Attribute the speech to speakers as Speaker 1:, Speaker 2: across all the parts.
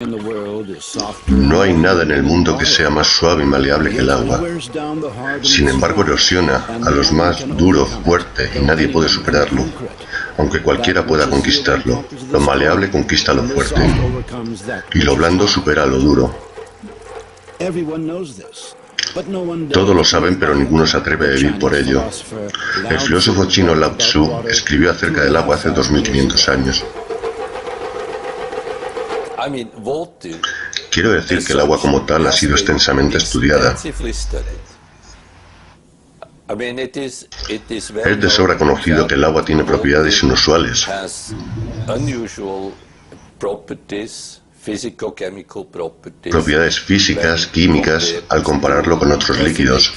Speaker 1: No hay nada en el mundo que sea más suave y maleable que el agua. Sin embargo, erosiona a los más duros, fuerte, y nadie puede superarlo. Aunque cualquiera pueda conquistarlo, lo maleable conquista lo fuerte, y lo blando supera a lo duro. Todos lo saben, pero ninguno se atreve a vivir por ello. El filósofo chino Lao Tzu escribió acerca del agua hace 2500 años. Quiero decir que el agua como tal ha sido extensamente estudiada. Es de sobra conocido que el agua tiene propiedades inusuales. Propiedades físicas, químicas, al compararlo con otros líquidos.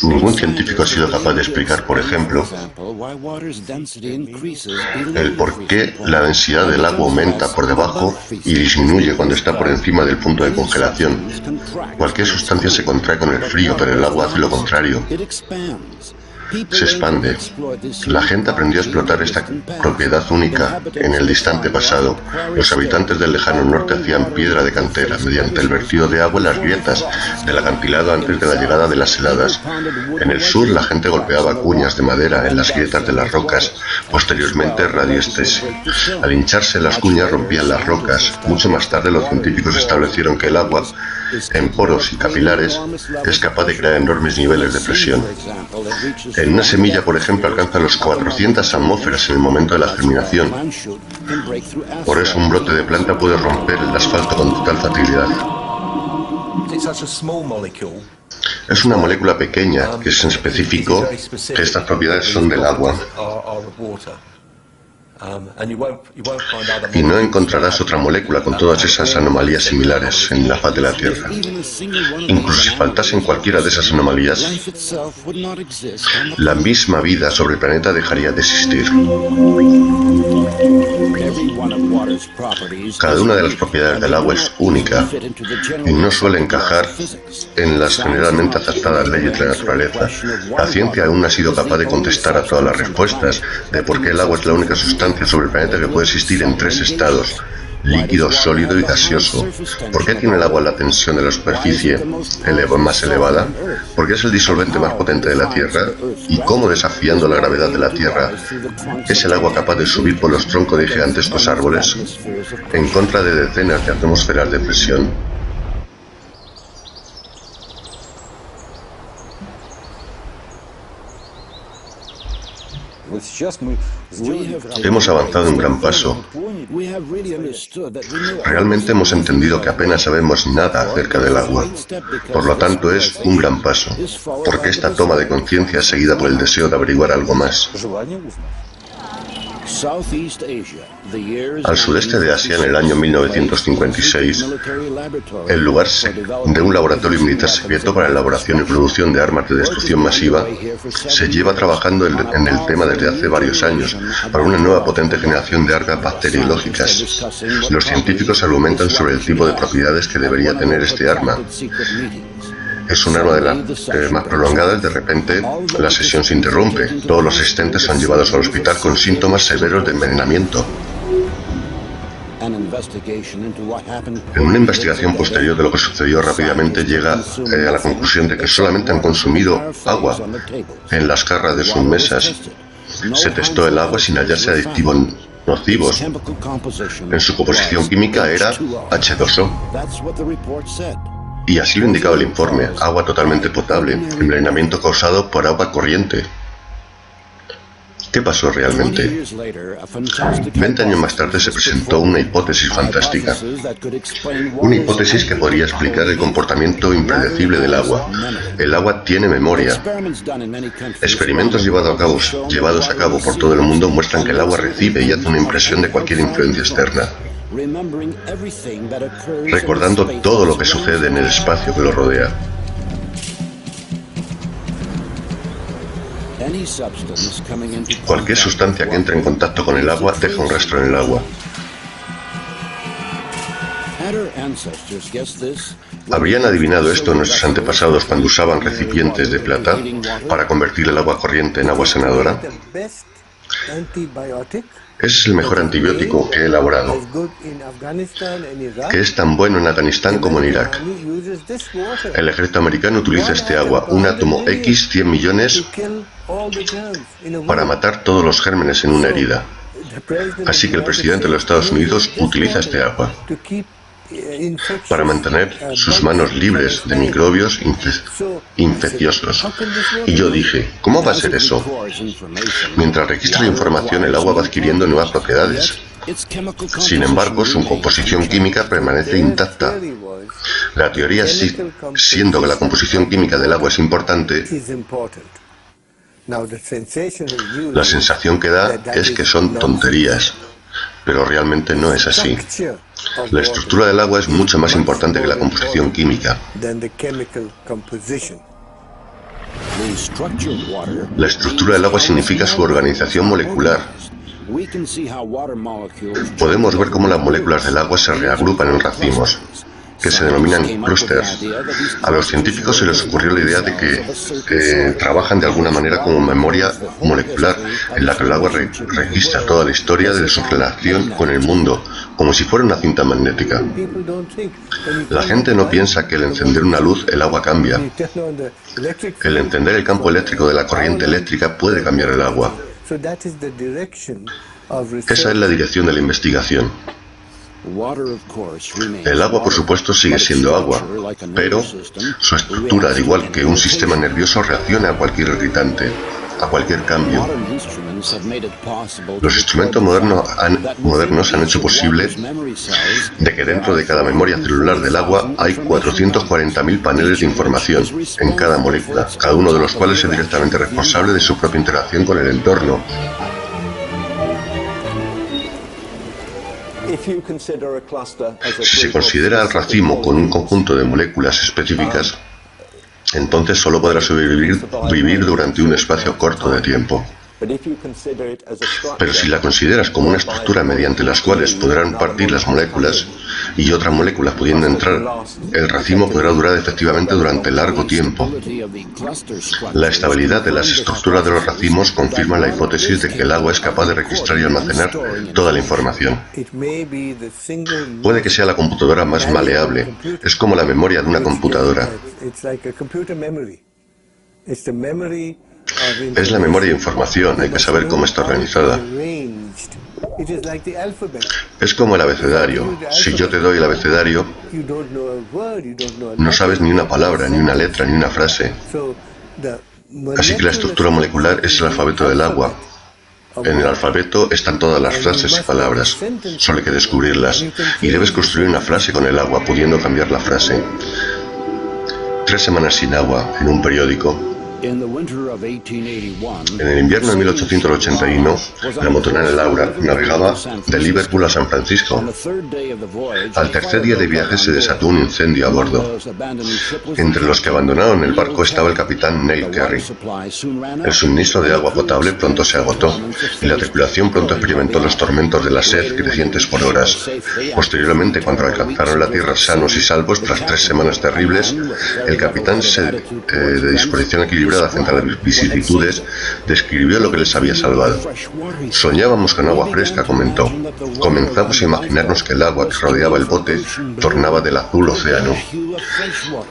Speaker 1: Ningún científico ha sido capaz de explicar, por ejemplo, el por qué la densidad del agua aumenta por debajo y disminuye cuando está por encima del punto de congelación. Cualquier sustancia se contrae con el frío, pero el agua hace lo contrario. Se expande. La gente aprendió a explotar esta propiedad única en el distante pasado. Los habitantes del lejano norte hacían piedra de cantera mediante el vertido de agua en las grietas del acantilado antes de la llegada de las heladas. En el sur la gente golpeaba cuñas de madera en las grietas de las rocas, posteriormente radiestesia. Al hincharse las cuñas rompían las rocas. Mucho más tarde los científicos establecieron que el agua, en poros y capilares, es capaz de crear enormes niveles de presión. En una semilla, por ejemplo, alcanza los 400 atmósferas en el momento de la germinación. Por eso un brote de planta puede romper el asfalto con total facilidad. Es una molécula pequeña que se especificó que estas propiedades son del agua. Y no encontrarás otra molécula con todas esas anomalías similares en la faz de la Tierra. Incluso si faltasen cualquiera de esas anomalías, la misma vida sobre el planeta dejaría de existir. Cada una de las propiedades del agua es única y no suele encajar en las generalmente aceptadas leyes de la naturaleza. La ciencia aún no ha sido capaz de contestar a todas las respuestas de por qué el agua es la única sustancia sobre el planeta que puede existir en tres estados: líquido, sólido y gaseoso. ¿Por qué tiene el agua la tensión de la superficie más elevada? ¿Por qué es el disolvente más potente de la Tierra? ¿Y cómo, desafiando la gravedad de la Tierra, es el agua capaz de subir por los troncos de gigantescos árboles en contra de decenas de atmósferas de presión? Hemos avanzado un gran paso. Realmente hemos entendido que apenas sabemos nada acerca del agua. Por lo tanto, es un gran paso, porque esta toma de conciencia es seguida por el deseo de averiguar algo más. Al sudeste de Asia, en el año 1956, el lugar de un laboratorio militar secreto para la elaboración y producción de armas de destrucción masiva se lleva trabajando en el tema desde hace varios años para una nueva potente generación de armas bacteriológicas. Los científicos argumentan sobre el tipo de propiedades que debería tener este arma. Es un arma de las más prolongadas. De repente, la sesión se interrumpe. Todos los asistentes son llevados al hospital con síntomas severos de envenenamiento. En una investigación posterior de lo que sucedió, rápidamente llega a la conclusión de que solamente han consumido agua en las jarras de sus mesas. Se testó el agua sin hallarse aditivos nocivos. En su composición química era H2O. Y así lo indicaba el informe: agua totalmente potable, envenenamiento causado por agua corriente. ¿Qué pasó realmente? 20 años más tarde se presentó una hipótesis fantástica. Una hipótesis que podría explicar el comportamiento impredecible del agua. El agua tiene memoria. Experimentos llevados a cabo por todo el mundo muestran que el agua recibe y hace una impresión de cualquier influencia externa, recordando todo lo que sucede en el espacio que lo rodea. Cualquier sustancia que entre en contacto con el agua deja un rastro en el agua. ¿Habrían adivinado esto nuestros antepasados cuando usaban recipientes de plata para convertir el agua corriente en agua sanadora? Es el mejor antibiótico que he elaborado, que es tan bueno en Afganistán como en Irak. El ejército americano utiliza este agua, un átomo X 100 millones, para matar todos los gérmenes en una herida. Así que el presidente de los Estados Unidos utiliza este agua para mantener sus manos libres de microbios infecciosos. Y yo dije, ¿cómo va a ser eso? Mientras registra la información, el agua va adquiriendo nuevas propiedades. Sin embargo, su composición química permanece intacta. La teoría, siendo que la composición química del agua es importante, la sensación que da es que son tonterías, pero realmente no es así. La estructura del agua es mucho más importante que la composición química. La estructura del agua significa su organización molecular. Podemos ver cómo las moléculas del agua se reagrupan en racimos, que se denominan clústeres. A los científicos se les ocurrió la idea de que trabajan de alguna manera como memoria molecular, en la que el agua registra toda la historia de su relación con el mundo, como si fuera una cinta magnética. La gente no piensa que al encender una luz el agua cambia. El encender el campo eléctrico de la corriente eléctrica puede cambiar el agua. Esa es la dirección de la investigación. El agua, por supuesto, sigue siendo agua, pero su estructura, al igual que un sistema nervioso, reacciona a cualquier irritante, a cualquier cambio. Los instrumentos modernos han hecho posible de que dentro de cada memoria celular del agua hay 440.000 paneles de información en cada molécula, cada uno de los cuales es directamente responsable de su propia interacción con el entorno. Si se considera al racimo con un conjunto de moléculas específicas, entonces solo podrá sobrevivir durante un espacio corto de tiempo. Pero si la consideras como una estructura mediante las cuales podrán partir las moléculas y otras moléculas pudiendo entrar, el racimo podrá durar efectivamente durante largo tiempo. La estabilidad de las estructuras de los racimos confirma la hipótesis de que el agua es capaz de registrar y almacenar toda la información. Puede que sea la computadora más maleable, es como la memoria de una computadora. Es la memoria de información, hay que saber cómo está organizada. Es como el abecedario. Si yo te doy el abecedario, no sabes ni una palabra, ni una letra, ni una frase. Así que la estructura molecular es el alfabeto del agua. En el alfabeto están todas las frases y palabras, solo hay que descubrirlas. Y debes construir una frase con el agua, pudiendo cambiar la frase. 3 semanas sin agua, en un periódico. En el invierno de 1881, la motonera Laura navegaba de Liverpool a San Francisco. Al tercer día de viaje se desató un incendio a bordo. Entre los que abandonaron el barco estaba el capitán Neil Carey. El suministro de agua potable pronto se agotó y la tripulación pronto experimentó los tormentos de la sed crecientes por horas. Posteriormente, cuando alcanzaron la tierra sanos y salvos tras 3 semanas terribles, el capitán, de disposición equilibrada frente a las vicisitudes, describió lo que les había salvado. Soñábamos con agua fresca, comentó. Comenzamos a imaginarnos que el agua que rodeaba el bote tornaba del azul océano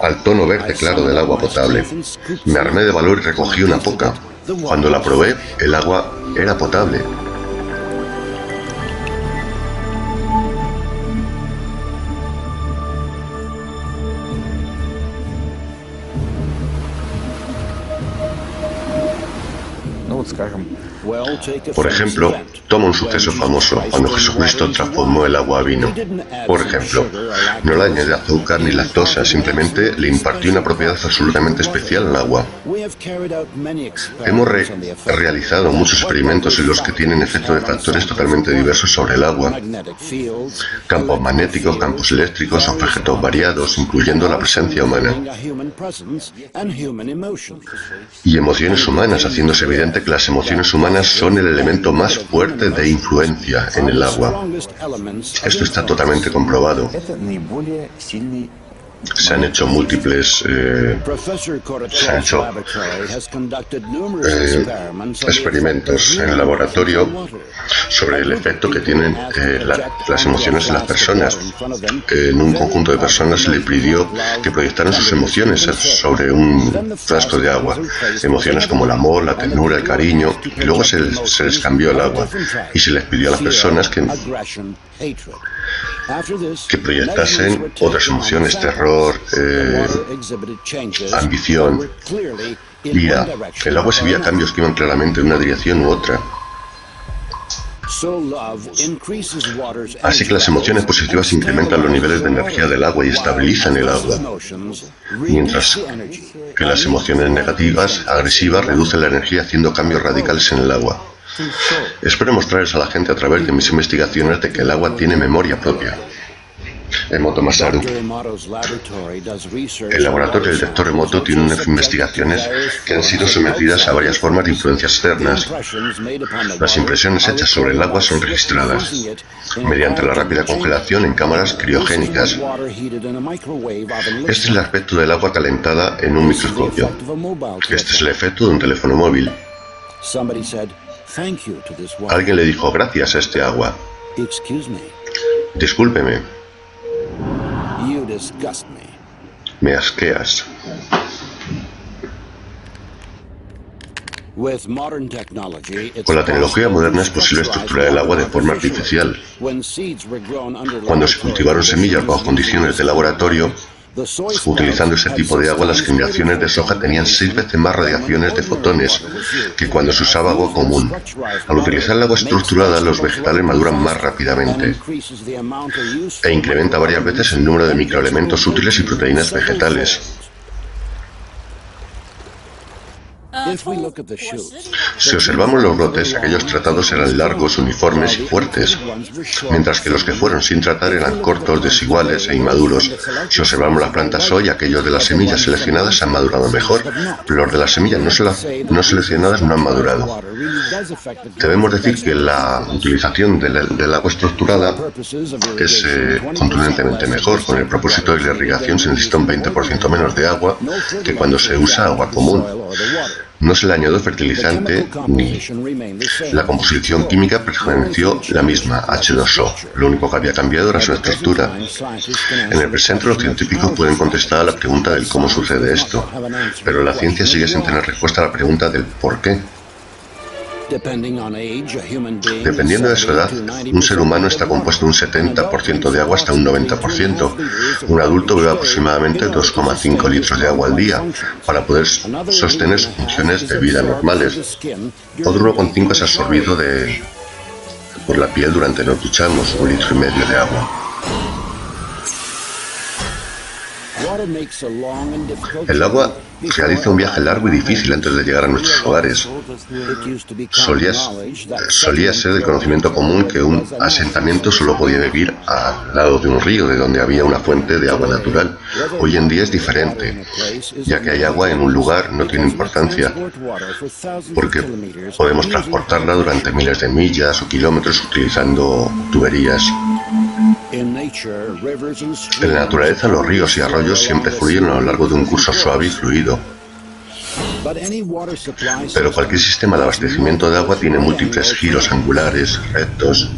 Speaker 1: al tono verde claro del agua potable. Me armé de valor y recogí una poca. Cuando la probé, el agua era potable. Por ejemplo, toma un suceso famoso, cuando Jesucristo transformó el agua a vino. Por ejemplo, no le añadió azúcar ni lactosa, simplemente le impartió una propiedad absolutamente especial al agua. Hemos realizado muchos experimentos en los que tienen efecto de factores totalmente diversos sobre el agua. Campos magnéticos, campos eléctricos, objetos variados, incluyendo la presencia humana. Y emociones humanas, haciéndose evidente que las emociones humanas son el elemento más fuerte de influencia en el agua. Esto está totalmente comprobado. Se han hecho múltiples experimentos en el laboratorio sobre el efecto que tienen las emociones en las personas. En un conjunto de personas se le pidió que proyectaran sus emociones sobre un frasco de agua. Emociones como el amor, la ternura, el cariño. Y luego se les cambió el agua y se les pidió a las personas que proyectasen otras emociones, terror, ambición, ira. El agua exhibía cambios que iban claramente en una dirección u otra. Así que las emociones positivas incrementan los niveles de energía del agua y estabilizan el agua, mientras que las emociones negativas, agresivas, reducen la energía haciendo cambios radicales en el agua. Espero mostrarles a la gente a través de mis investigaciones de que el agua tiene memoria propia. Emoto Masaru. El laboratorio del Dr. Emoto tiene unas investigaciones que han sido sometidas a varias formas de influencia externas. Las impresiones hechas sobre el agua son registradas mediante la rápida congelación en cámaras criogénicas. Este es el aspecto del agua calentada en un microscopio. Este es el efecto de un teléfono móvil. Alguien le dijo gracias a este agua. Discúlpeme. Me asqueas. Con la tecnología moderna es posible estructurar el agua de forma artificial. Cuando se cultivaron semillas bajo condiciones de laboratorio, utilizando ese tipo de agua, las generaciones de soja tenían 6 veces más radiaciones de fotones que cuando se usaba agua común. Al utilizar el agua estructurada, los vegetales maduran más rápidamente e incrementa varias veces el número de microelementos útiles y proteínas vegetales. Si observamos los brotes, aquellos tratados eran largos, uniformes y fuertes, mientras que los que fueron sin tratar eran cortos, desiguales e inmaduros. Si observamos las plantas hoy, aquellos de las semillas seleccionadas han madurado mejor, pero los de las semillas no seleccionadas no han madurado. Debemos decir que la utilización del agua estructurada es contundentemente mejor. Con el propósito de la irrigación se necesita un 20% menos de agua que cuando se usa agua común. No se le añadió fertilizante ni la composición química permaneció la misma, H2O. Lo único que había cambiado era su estructura. En el presente los científicos pueden contestar a la pregunta del cómo sucede esto, pero la ciencia sigue sin tener respuesta a la pregunta del por qué. Dependiendo de su edad, un ser humano está compuesto de un 70% de agua hasta un 90%. Un adulto bebe aproximadamente 2,5 litros de agua al día para poder sostener sus funciones de vida normales. Otro 1,5 es absorbido por la piel durante nos duchamos, 1,5 litros de agua. El agua realiza un viaje largo y difícil antes de llegar a nuestros hogares. Solía ser del conocimiento común que un asentamiento solo podía vivir al lado de un río, de donde había una fuente de agua natural. Hoy en día es diferente, ya que hay agua en un lugar no tiene importancia, porque podemos transportarla durante miles de millas o kilómetros utilizando tuberías. En la naturaleza, los ríos y arroyos siempre fluyen a lo largo de un curso suave y fluido. Pero cualquier sistema de abastecimiento de agua tiene múltiples giros angulares, rectos.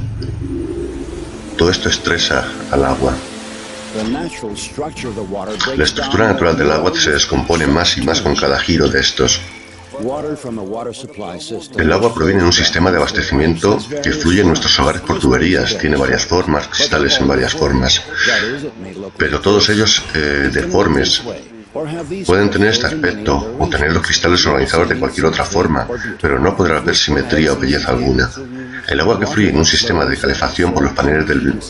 Speaker 1: Todo esto estresa al agua. La estructura natural del agua se descompone más y más con cada giro de estos. El agua proviene de un sistema de abastecimiento que fluye en nuestros hogares por tuberías. Tiene varias formas, cristales en varias formas, pero todos ellos deformes. Pueden tener este aspecto o tener los cristales organizados de cualquier otra forma, pero no podrá haber simetría o belleza alguna. El agua que fluye en un sistema de calefacción por los paneles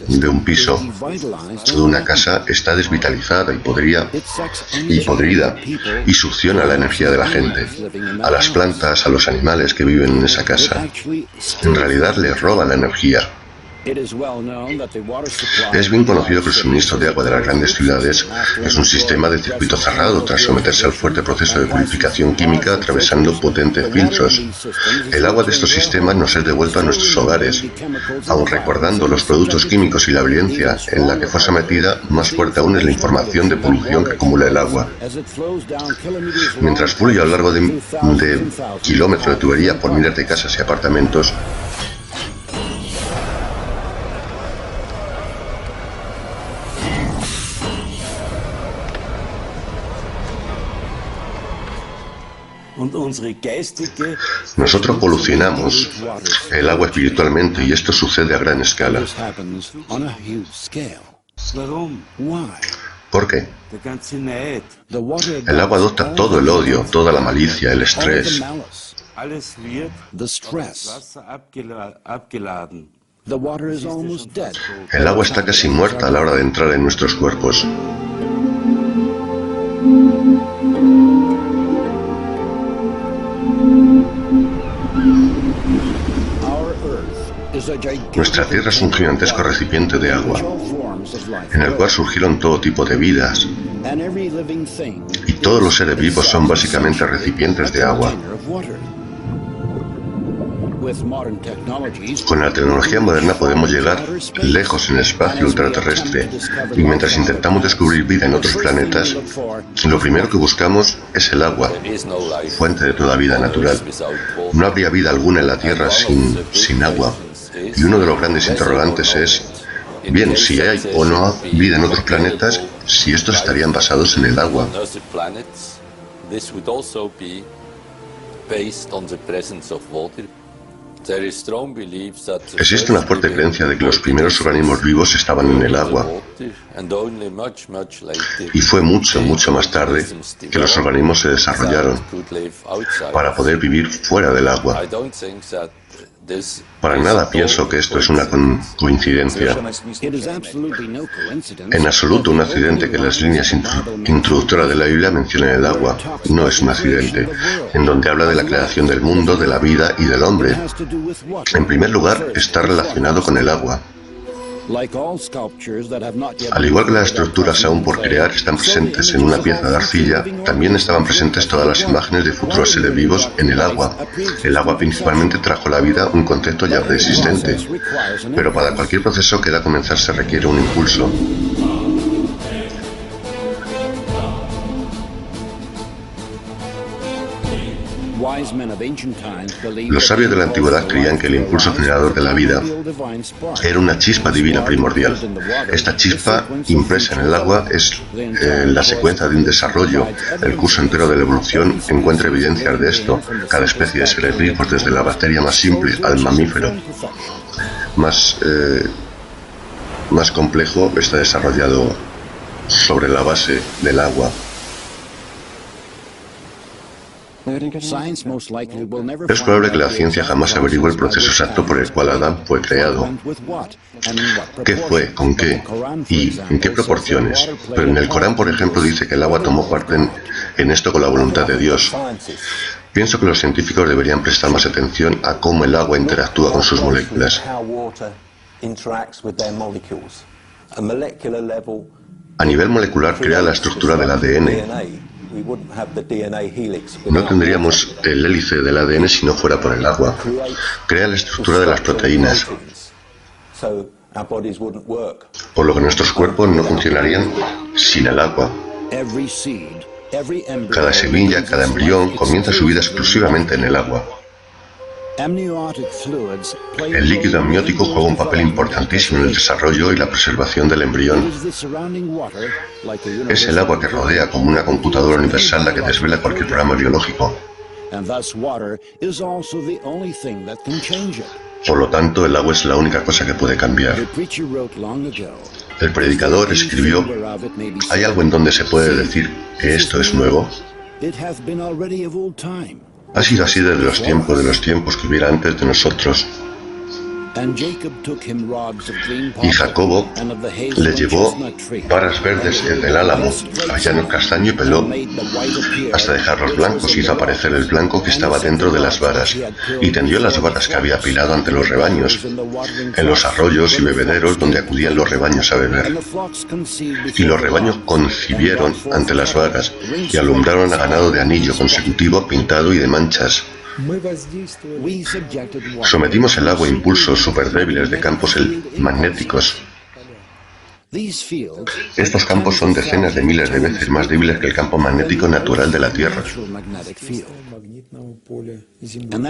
Speaker 1: de un piso o de una casa está desvitalizada y podrida y succiona la energía de la gente, a las plantas, a los animales que viven en esa casa. En realidad les roba la energía. Es bien conocido que el suministro de agua de las grandes ciudades es un sistema de circuito cerrado tras someterse al fuerte proceso de purificación química atravesando potentes filtros. El agua de estos sistemas nos es devuelta a nuestros hogares, aun recordando los productos químicos y la violencia en la que fue sometida, más fuerte aún es la información de polución que acumula el agua. Mientras fluye a lo largo de kilómetros de tubería por miles de casas y apartamentos, nosotros polucionamos el agua espiritualmente y esto sucede a gran escala. ¿Por qué? El agua adopta todo el odio, toda la malicia, el estrés. El agua está casi muerta a la hora de entrar en nuestros cuerpos. Nuestra Tierra es un gigantesco recipiente de agua, en el cual surgieron todo tipo de vidas, y todos los seres vivos son básicamente recipientes de agua. Con la tecnología moderna podemos llegar lejos en el espacio ultraterrestre, y mientras intentamos descubrir vida en otros planetas, lo primero que buscamos es el agua, fuente de toda vida natural. No habría vida alguna en la Tierra sin agua. Y uno de los grandes interrogantes es, bien, si hay o no vida en otros planetas, si estos estarían basados en el agua. Existe una fuerte creencia de que los primeros organismos vivos estaban en el agua, y fue mucho más tarde que los organismos se desarrollaron para poder vivir fuera del agua. Para nada pienso que esto es una coincidencia. En absoluto un accidente que las líneas introductoras de la Biblia mencionen el agua. No es un accidente, en donde habla de la creación del mundo, de la vida y del hombre. En primer lugar, está relacionado con el agua. Al igual que las estructuras aún por crear están presentes en una pieza de arcilla, también estaban presentes todas las imágenes de futuros seres vivos en el agua. El agua principalmente trajo a la vida un concepto ya preexistente, pero para cualquier proceso que da a comenzar se requiere un impulso. Los sabios de la antigüedad creían que el impulso generador de la vida era una chispa divina primordial. Esta chispa impresa en el agua es la secuencia de un desarrollo. El curso entero de la evolución encuentra evidencias de esto. Cada especie de seres vivos, desde la bacteria más simple al mamífero más complejo, está desarrollado sobre la base del agua. Es probable que la ciencia jamás averigüe el proceso exacto por el cual Adán fue creado. ¿Qué fue? ¿Con qué? ¿Y en qué proporciones? Pero en el Corán, por ejemplo, dice que el agua tomó parte en esto con la voluntad de Dios. Pienso que los científicos deberían prestar más atención a cómo el agua interactúa con sus moléculas. A nivel molecular crea la estructura del ADN. No tendríamos el hélice del ADN si no fuera por el agua. Crea la estructura de las proteínas, por lo que nuestros cuerpos no funcionarían sin el agua. Cada semilla, cada embrión comienza su vida exclusivamente en el agua. El líquido amniótico juega un papel importantísimo en el desarrollo y la preservación del embrión. Es el agua que rodea como una computadora universal la que desvela cualquier programa biológico. Por lo tanto, el agua es la única cosa que puede cambiar. El predicador escribió: ¿hay algo en donde se puede decir que esto es nuevo? Ha sido así desde los tiempos que hubiera antes de nosotros. Y Jacobo le llevó varas verdes del álamo, avellanos, castaño y peló, hasta dejarlos blancos. Hizo aparecer el blanco que estaba dentro de las varas, y tendió las varas que había apilado ante los rebaños, en los arroyos y bebederos donde acudían los rebaños a beber. Y los rebaños concibieron ante las varas, y alumbraron a ganado de anillo consecutivo, pintado y de manchas. Sometimos el agua a impulsos superdébiles de campos magnéticos. Estos campos son decenas de miles de veces más débiles que el campo magnético natural de la Tierra.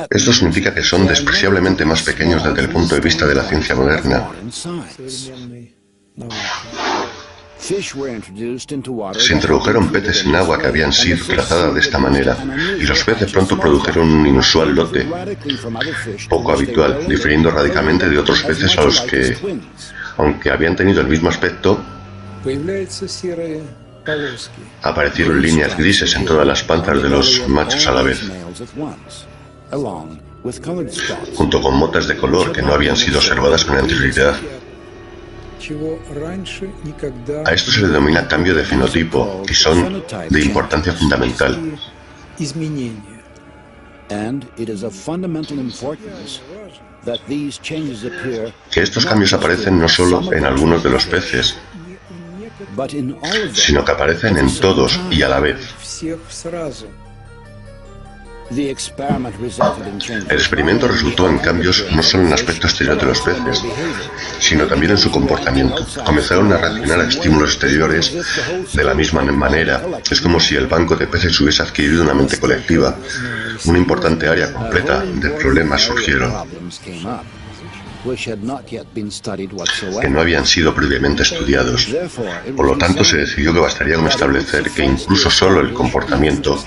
Speaker 1: Esto significa que son despreciablemente más pequeños desde el punto de vista de la ciencia moderna. Se introdujeron peces en agua que habían sido trazadas de esta manera, y los peces pronto produjeron un inusual lote, poco habitual, difiriendo radicalmente de otros peces a los que, aunque habían tenido el mismo aspecto, aparecieron líneas grises en todas las panzas de los machos a la vez, junto con motas de color que no habían sido observadas con anterioridad. A esto se le denomina cambio de fenotipo, y son de importancia fundamental. Que estos cambios aparecen no solo en algunos de los peces, sino que aparecen en todos y a la vez. El experimento resultó en cambios no solo en el aspecto exterior de los peces, sino también en su comportamiento. Comenzaron a reaccionar a estímulos exteriores de la misma manera. Es como si el banco de peces hubiese adquirido una mente colectiva. Una importante área completa de problemas surgieron, que no habían sido previamente estudiados. Por lo tanto, se decidió que bastaría con establecer que incluso solo el comportamiento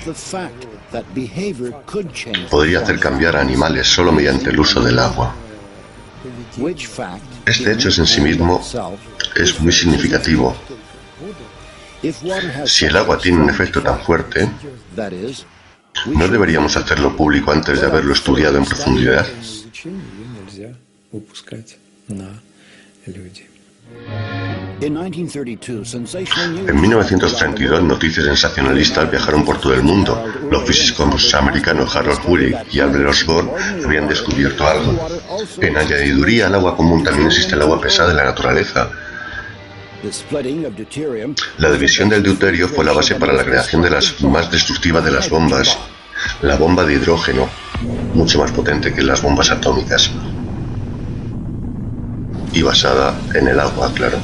Speaker 1: podría hacer cambiar a animales solo mediante el uso del agua. Este hecho en sí mismo es muy significativo. Si el agua tiene un efecto tan fuerte, ¿no deberíamos hacerlo público antes de haberlo estudiado en profundidad? En 1932, noticias sensacionalistas viajaron por todo el mundo. Los físicos americanos Harold Urey y Albert Osborne habían descubierto algo. En añadiduría al agua común también existe el agua pesada de la naturaleza. La división del deuterio fue la base para la creación de las más destructivas de las bombas, la bomba de hidrógeno, mucho más potente que las bombas atómicas. Y basada en el agua, claro.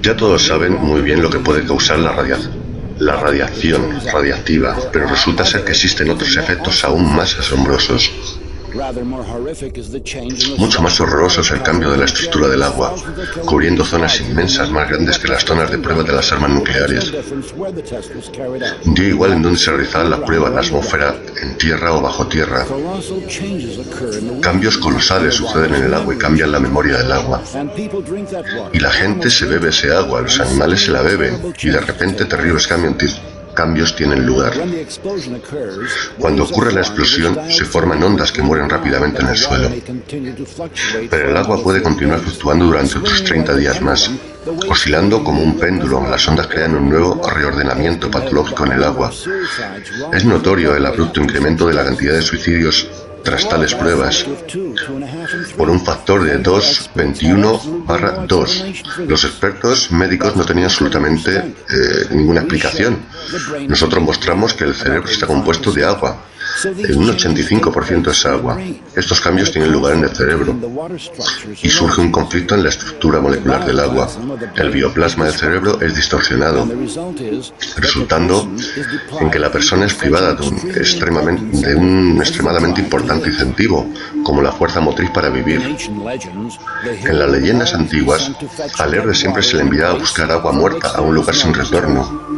Speaker 1: Ya todos saben muy bien lo que puede causar la radiación radiactiva, pero resulta ser que existen otros efectos aún más asombrosos. Mucho más horroroso es el cambio de la estructura del agua, cubriendo zonas inmensas más grandes que las zonas de prueba de las armas nucleares. Dio igual en dónde se realizaban las pruebas, en la atmósfera, en tierra o bajo tierra. Cambios colosales suceden en el agua y cambian la memoria del agua. Y la gente se bebe ese agua, los animales se la beben, y de repente terribles cambios tienen lugar. Cuando ocurre la explosión, se forman ondas que mueren rápidamente en el suelo. Pero el agua puede continuar fluctuando durante otros 30 días más, oscilando como un péndulo. Las ondas crean un nuevo reordenamiento patológico en el agua. Es notorio el abrupto incremento de la cantidad de suicidios tras tales pruebas, por un factor de 2,21/2. Los expertos médicos no tenían absolutamente ninguna explicación. Nosotros mostramos que el cerebro está compuesto de agua. Un 85% es agua. Estos cambios tienen lugar en el cerebro y surge un conflicto en la estructura molecular del agua. El bioplasma del cerebro es distorsionado, resultando en que la persona es privada de un extremadamente importante incentivo, como la fuerza motriz para vivir. En las leyendas antiguas, al héroe siempre se le enviaba a buscar agua muerta a un lugar sin retorno.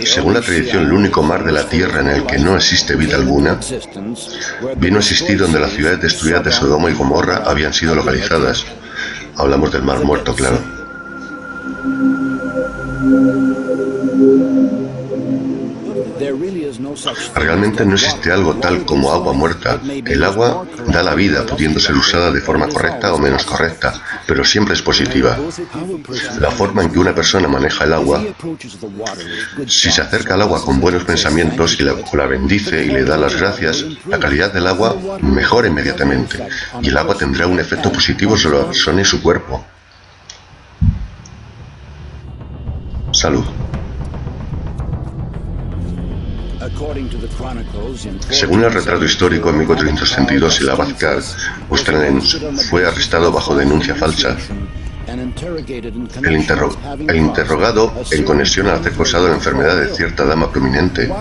Speaker 1: Según la tradición, el único mar de la tierra en el que no existe vida alguna vino a existir donde las ciudades destruidas de Sodoma y Gomorra habían sido localizadas. Hablamos del Mar Muerto, claro. Realmente no existe algo tal como agua muerta. El agua da la vida, pudiendo ser usada de forma correcta o menos correcta, pero siempre es positiva. La forma en que una persona maneja el agua, si se acerca al agua con buenos pensamientos y la bendice y le da las gracias, la calidad del agua mejora inmediatamente y el agua tendrá un efecto positivo sobre la persona y su cuerpo. Salud. Según el retrato histórico, en 1432 el abad Karl Oesterlens fue arrestado bajo denuncia falsa. El interrogado en conexión al hacer posado la enfermedad de cierta dama prominente.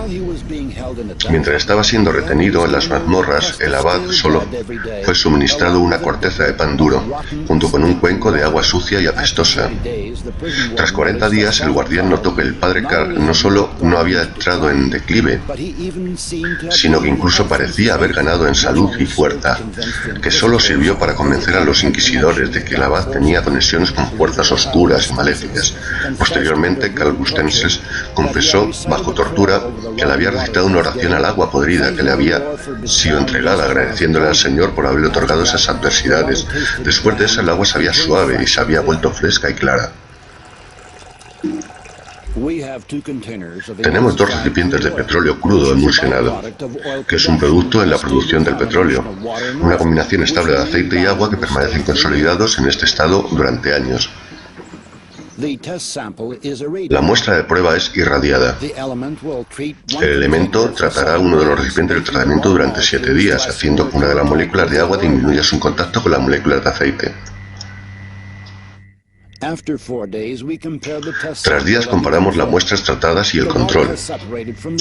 Speaker 1: Mientras estaba siendo retenido en las mazmorras, el abad solo fue suministrado una corteza de pan duro, junto con un cuenco de agua sucia y apestosa. Tras 40 días, el guardián notó que el padre Karl no solo no había entrado en declive, sino que incluso parecía haber ganado en salud y fuerza, que solo sirvió para convencer a los inquisidores de que el abad tenía conexiones con fuerzas oscuras y maléficas. Posteriormente, Karl Oesterlens confesó, bajo tortura, que le había recitado una oración al agua podrida que le había sido entregada, agradeciéndole al Señor por haberle otorgado esas adversidades. Después de eso, el agua sabía suave y se había vuelto fresca y clara. Tenemos 2 recipientes de petróleo crudo emulsionado, que es un producto en la producción del petróleo, una combinación estable de aceite y agua que permanecen consolidados en este estado durante años. La muestra de prueba es irradiada. El elemento tratará uno de los recipientes del tratamiento durante 7 días, haciendo que una de las moléculas de agua disminuya su contacto con las moléculas de aceite. Tras días comparamos las muestras tratadas y el control.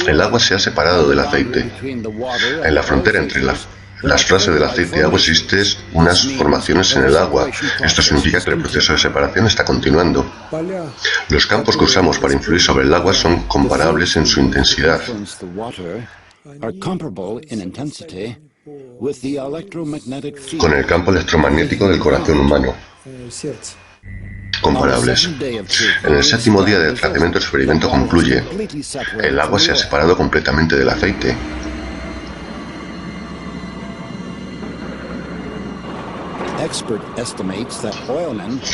Speaker 1: El agua se ha separado del aceite. En la frontera entre las fases del aceite y agua existen unas formaciones en el agua. Esto significa que el proceso de separación está continuando. Los campos que usamos para influir sobre el agua son comparables en su intensidad. Con el campo electromagnético del corazón humano. Comparables. En el 7º día del tratamiento, el experimento concluye: el agua se ha separado completamente del aceite.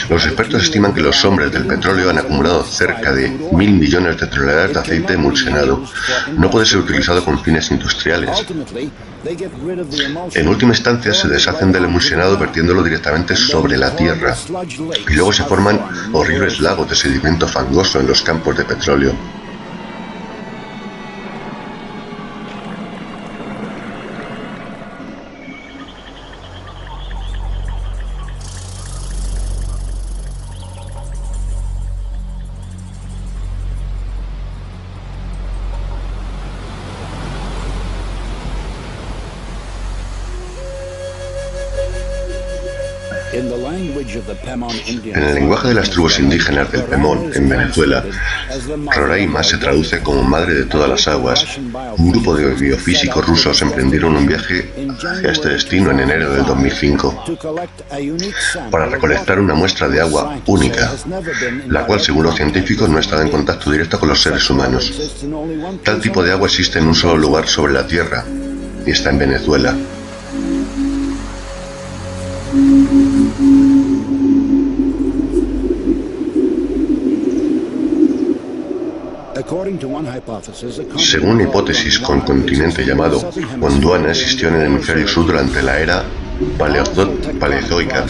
Speaker 1: Los expertos estiman que los hombres del petróleo han acumulado cerca de 1.000 millones de toneladas de aceite emulsionado. No puede ser utilizado con fines industriales. En última instancia, se deshacen del emulsionado vertiéndolo directamente sobre la tierra, y luego se forman horribles lagos de sedimento fangoso en los campos de petróleo. En el lenguaje de las tribus indígenas del Pemón, en Venezuela, Roraima se traduce como madre de todas las aguas. Un grupo de biofísicos rusos emprendieron un viaje hacia este destino en enero del 2005 para recolectar una muestra de agua única, la cual, según los científicos, no ha estado en contacto directo con los seres humanos. Tal tipo de agua existe en un solo lugar sobre la Tierra, y está en Venezuela. Según una hipótesis, con continente llamado Gondwana existió en el hemisferio sur durante la era paleozoica.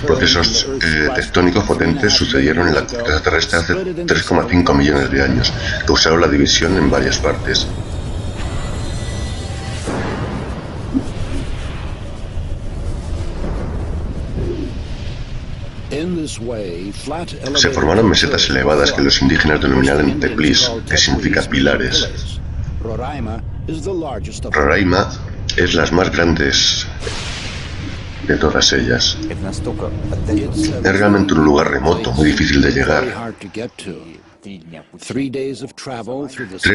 Speaker 1: Procesos tectónicos potentes sucedieron en la corteza terrestre hace 3,5 millones de años, que causaron la división en varias partes. Se formaron mesetas elevadas que los indígenas denominaron teplis, que significa pilares. Roraima es las más grandes de todas ellas. Es realmente un lugar remoto, muy difícil de llegar. 3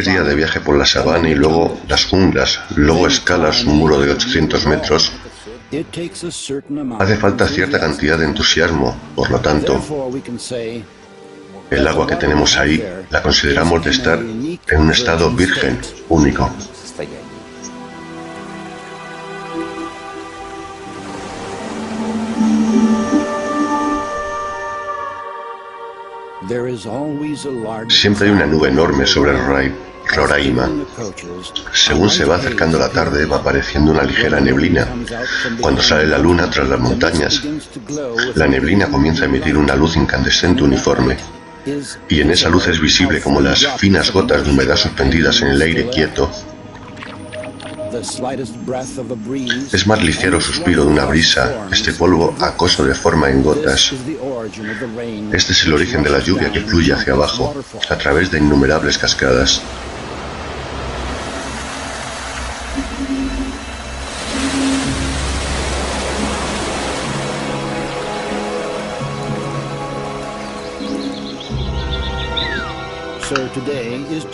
Speaker 1: días de viaje por la sabana y luego las junglas, luego escalas un muro de 800 metros Hace falta cierta cantidad de entusiasmo, por lo tanto, el agua que tenemos ahí la consideramos de estar en un estado virgen, único. Siempre hay una nube enorme sobre el Roraima. Según se va acercando la tarde, va apareciendo una ligera neblina. Cuando sale la luna tras las montañas, la neblina comienza a emitir una luz incandescente uniforme. Y en esa luz es visible como las finas gotas de humedad suspendidas en el aire quieto. Es más ligero suspiro de una brisa, este polvo acoso de forma en gotas. Este es el origen de la lluvia que fluye hacia abajo, a través de innumerables cascadas.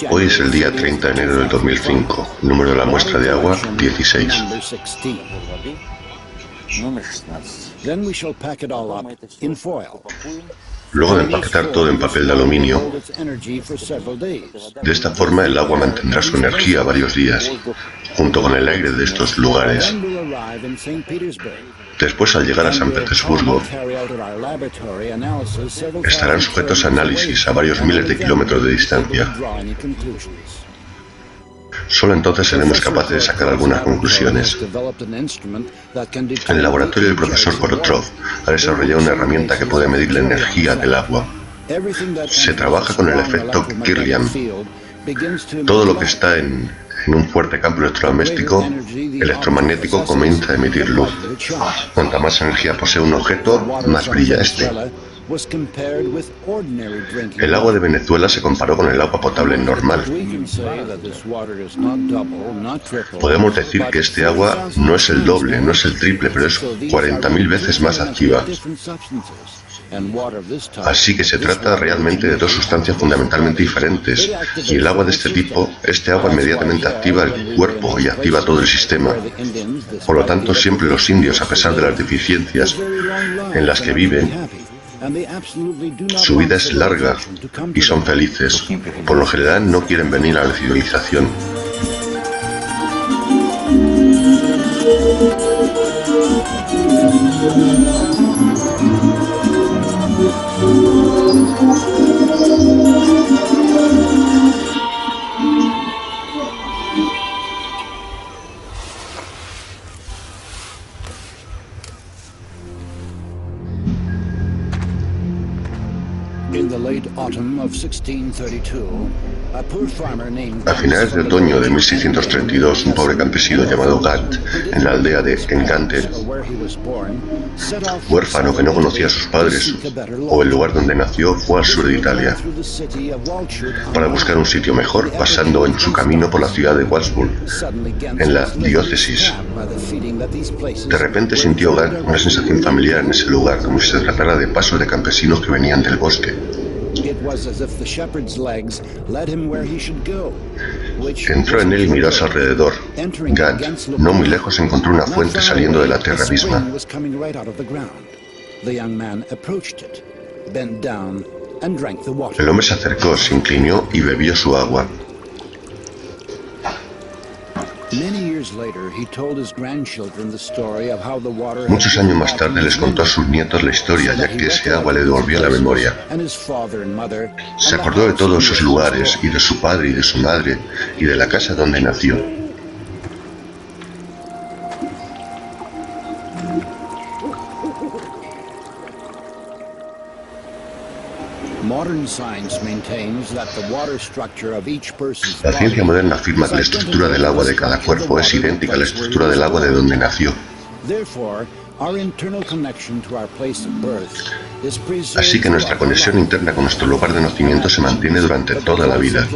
Speaker 1: Hoy es el día 30 de enero del 2005, número de la muestra de agua 16. Luego de empaquetar todo en papel de aluminio, de esta forma el agua mantendrá su energía varios días, junto con el aire de estos lugares. Después, al llegar a San Petersburgo, estarán sujetos a análisis a varios miles de kilómetros de distancia. Solo entonces seremos capaces de sacar algunas conclusiones. En el laboratorio del profesor Korotrov ha desarrollado una herramienta que puede medir la energía del agua. Se trabaja con el efecto Kirlian. Todo lo que está en un fuerte campo electromagnético comienza a emitir luz. Cuanta más energía posee un objeto, más brilla este. El agua de Venezuela se comparó con el agua potable normal. Podemos decir que este agua no es el doble, no es el triple, pero es 40.000 veces más activa. Así que se trata realmente de dos sustancias fundamentalmente diferentes, y el agua de este tipo, este agua inmediatamente activa el cuerpo y activa todo el sistema. Por lo tanto, siempre los indios, a pesar de las deficiencias en las que viven, su vida es larga y son felices. Por lo general no quieren venir a la civilización. A finales de otoño de 1632, un pobre campesino llamado Gat, en la aldea de Engante, huérfano que no conocía a sus padres o el lugar donde nació, fue al sur de Italia para buscar un sitio mejor, pasando en su camino por la ciudad de Wadsworth, en la diócesis. De repente sintió Gat una sensación familiar en ese lugar, como si se tratara de pasos de campesinos que venían del bosque. Entró en él y miró a su alrededor. Gat, no muy lejos, encontró una fuente saliendo de la tierra misma. El hombre se acercó, se inclinó y bebió su agua. Muchos años más tarde les contó a sus nietos la historia, ya que ese agua le devolvió la memoria. Se acordó de todos esos lugares, y de su padre y de su madre, y de la casa donde nació. La ciencia moderna afirma que la estructura del agua de cada cuerpo es idéntica a la estructura del agua de donde nació. Así que nuestra conexión interna con nuestro lugar de nacimiento se mantiene durante toda la vida.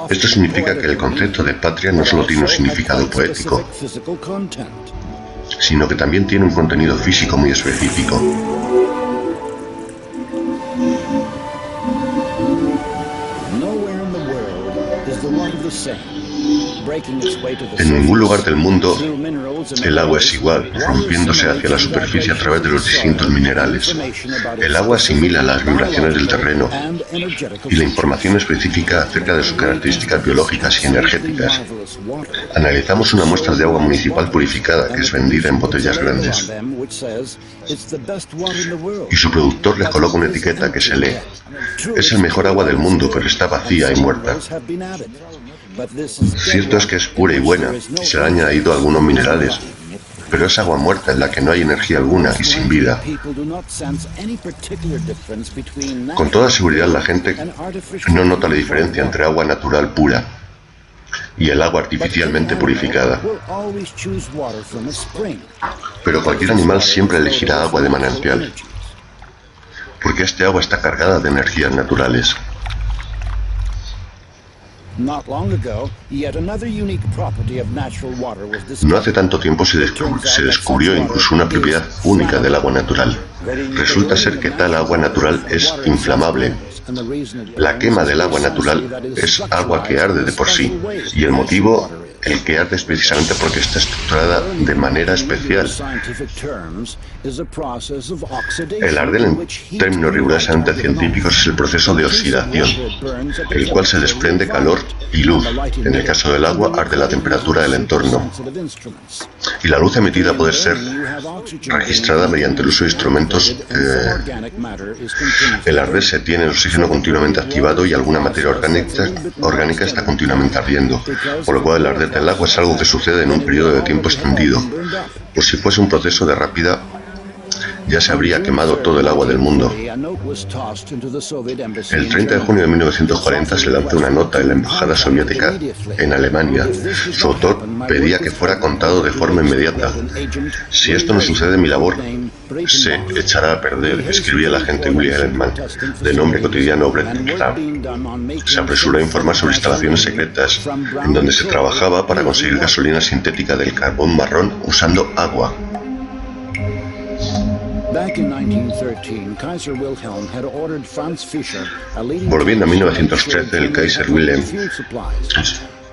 Speaker 1: Esto significa que el concepto de patria no solo tiene un significado poético, sino que también tiene un contenido físico muy específico. En ningún lugar del mundo el agua es igual, rompiéndose hacia la superficie a través de los distintos minerales. El agua asimila las vibraciones del terreno y la información específica acerca de sus características biológicas y energéticas. Analizamos una muestra de agua municipal purificada que es vendida en botellas grandes. Y su productor le coloca una etiqueta que se lee: es el mejor agua del mundo, pero está vacía y muerta. Cierto es que es pura y buena, y se le han añadido algunos minerales, pero es agua muerta en la que no hay energía alguna y sin vida. Con toda seguridad la gente no nota la diferencia entre agua natural pura y el agua artificialmente purificada. Pero cualquier animal siempre elegirá agua de manantial, porque este agua está cargada de energías naturales. No hace tanto tiempo se descubrió incluso una propiedad única del agua natural. Resulta ser que tal agua natural es inflamable. La quema del agua natural es agua que arde de por sí, y el motivo, el que arde, es precisamente porque está estructurada de manera especial. El arder, en términos rigurosamente científicos, es el proceso de oxidación, el cual se desprende calor y luz. En el caso del agua, arde la temperatura del entorno. Y la luz emitida puede ser registrada mediante el uso de instrumentos. El arder se tiene el oxígeno continuamente activado y alguna materia orgánica está continuamente ardiendo, por lo cual el arder del agua es algo que sucede en un periodo de tiempo extendido. Por si fuese un proceso de rápida, ya se habría quemado todo el agua del mundo. El 30 de junio de 1940 se lanzó una nota en la embajada soviética en Alemania. Su autor pedía que fuera contado de forma inmediata. Si esto no sucede, mi labor se echará a perder, escribía el agente William Ellerman, de nombre cotidiano Brett Rapp. Se apresuró a informar sobre instalaciones secretas en donde se trabajaba para conseguir gasolina sintética del carbón marrón usando agua. Volviendo a 1913, el Kaiser Wilhelm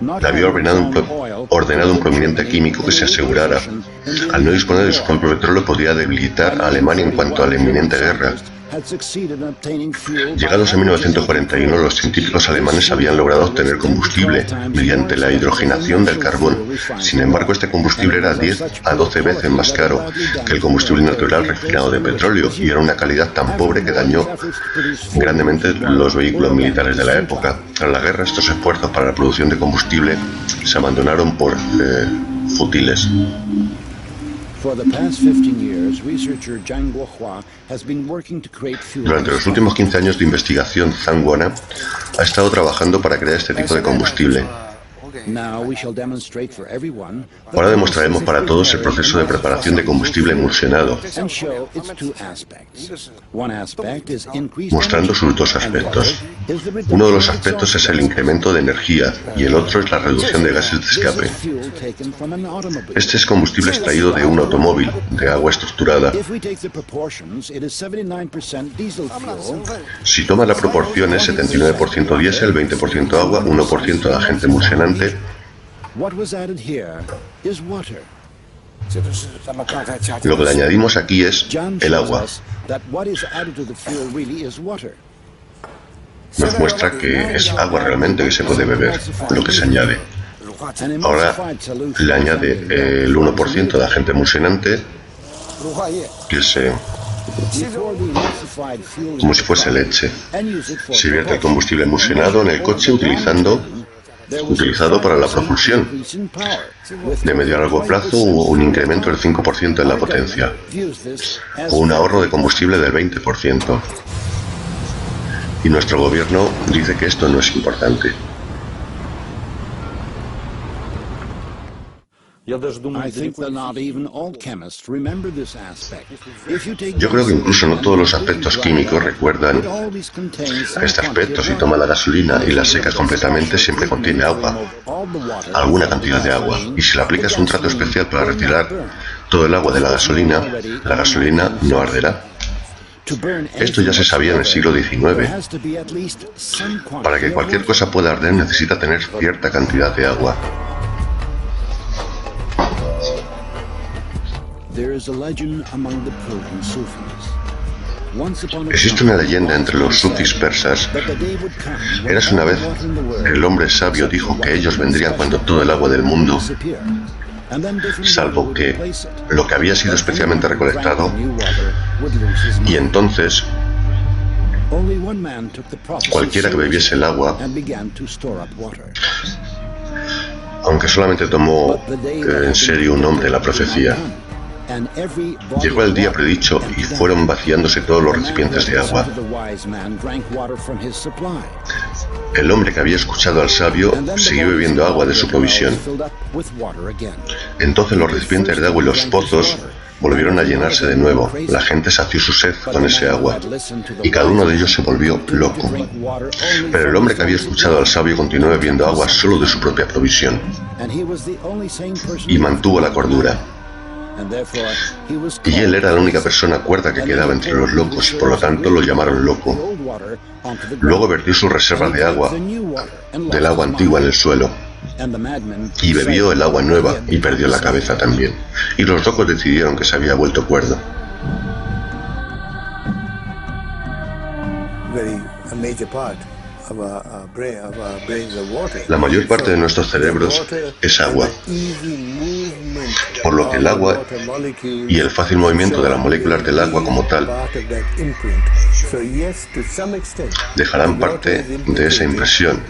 Speaker 1: le había ordenado un prominente químico que se asegurara, al no disponer de su propio petróleo, podía debilitar a Alemania en cuanto a la inminente guerra. Llegados a 1941, los científicos alemanes habían logrado obtener combustible mediante la hidrogenación del carbón. Sin embargo, este combustible era 10 a 12 veces más caro que el combustible natural refinado de petróleo y era una calidad tan pobre que dañó grandemente los vehículos militares de la época. Tras la guerra, estos esfuerzos para la producción de combustible se abandonaron por fútiles. Durante los últimos 15 años de investigación, Zhang Guana ha estado trabajando para crear este tipo de combustible. Ahora demostraremos para todos el proceso de preparación de combustible emulsionado, mostrando sus dos aspectos. Uno de los aspectos es el incremento de energía y el otro es la reducción de gases de escape. Este es combustible extraído de un automóvil, de agua estructurada. Si toma la proporción es 79% diésel, 20% agua, 1% de agente emulsionante. Lo que le añadimos aquí es el agua. Nos muestra que es agua realmente que se puede beber, lo que se añade. Ahora le añade el 1% de agente emulsionante, que es como si fuese leche. Se vierte el combustible emulsionado en el coche utilizado para la propulsión. De medio a largo plazo hubo un incremento del 5% en la potencia, o un ahorro de combustible del 20%. Y nuestro gobierno dice que esto no es importante. Yo creo que incluso no todos los aspectos químicos recuerdan a este aspecto. Si toma la gasolina y la secas completamente, siempre contiene agua, alguna cantidad de agua. Y si le aplicas un trato especial para retirar todo el agua de la gasolina no arderá. Esto ya se sabía en el siglo XIX. Para que cualquier cosa pueda arder necesita tener cierta cantidad de agua. Existe una leyenda entre los sufis persas. Érase una vez el hombre sabio dijo que ellos vendrían cuando todo el agua del mundo, salvo que lo que había sido especialmente recolectado, y entonces cualquiera que bebiese el agua, aunque solamente tomó en serio un hombre la profecía, llegó el día predicho y fueron vaciándose todos los recipientes de agua. El hombre que había escuchado al sabio siguió bebiendo agua de su provisión. Entonces los recipientes de agua y los pozos volvieron a llenarse de nuevo. La gente sació su sed con ese agua y cada uno de ellos se volvió loco. Pero el hombre que había escuchado al sabio continuó bebiendo agua solo de su propia provisión y mantuvo la cordura. Y él era la única persona cuerda que quedaba entre los locos, por lo tanto lo llamaron loco. Luego vertió sus reservas de agua, del agua antigua en el suelo, y bebió el agua nueva y perdió la cabeza también. Y los locos decidieron que se había vuelto cuerdo. La mayor parte de nuestros cerebros es agua, por lo que el agua y el fácil movimiento de las moléculas del agua como tal dejarán parte de esa impresión,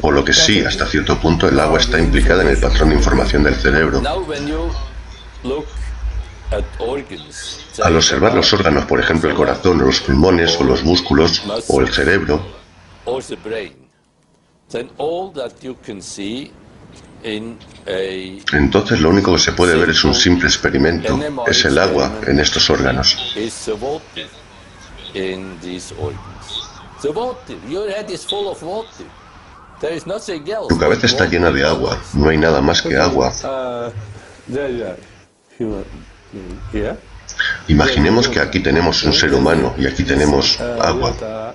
Speaker 1: por lo que sí, hasta cierto punto el agua está implicada en el patrón de información del cerebro. Al observar los órganos, por ejemplo el corazón o los pulmones o los músculos o el cerebro, entonces lo único que se puede ver es un simple experimento, es el agua en estos órganos. Tu cabeza está llena de agua, no hay nada más que agua. Imaginemos que aquí tenemos un ser humano y aquí tenemos agua.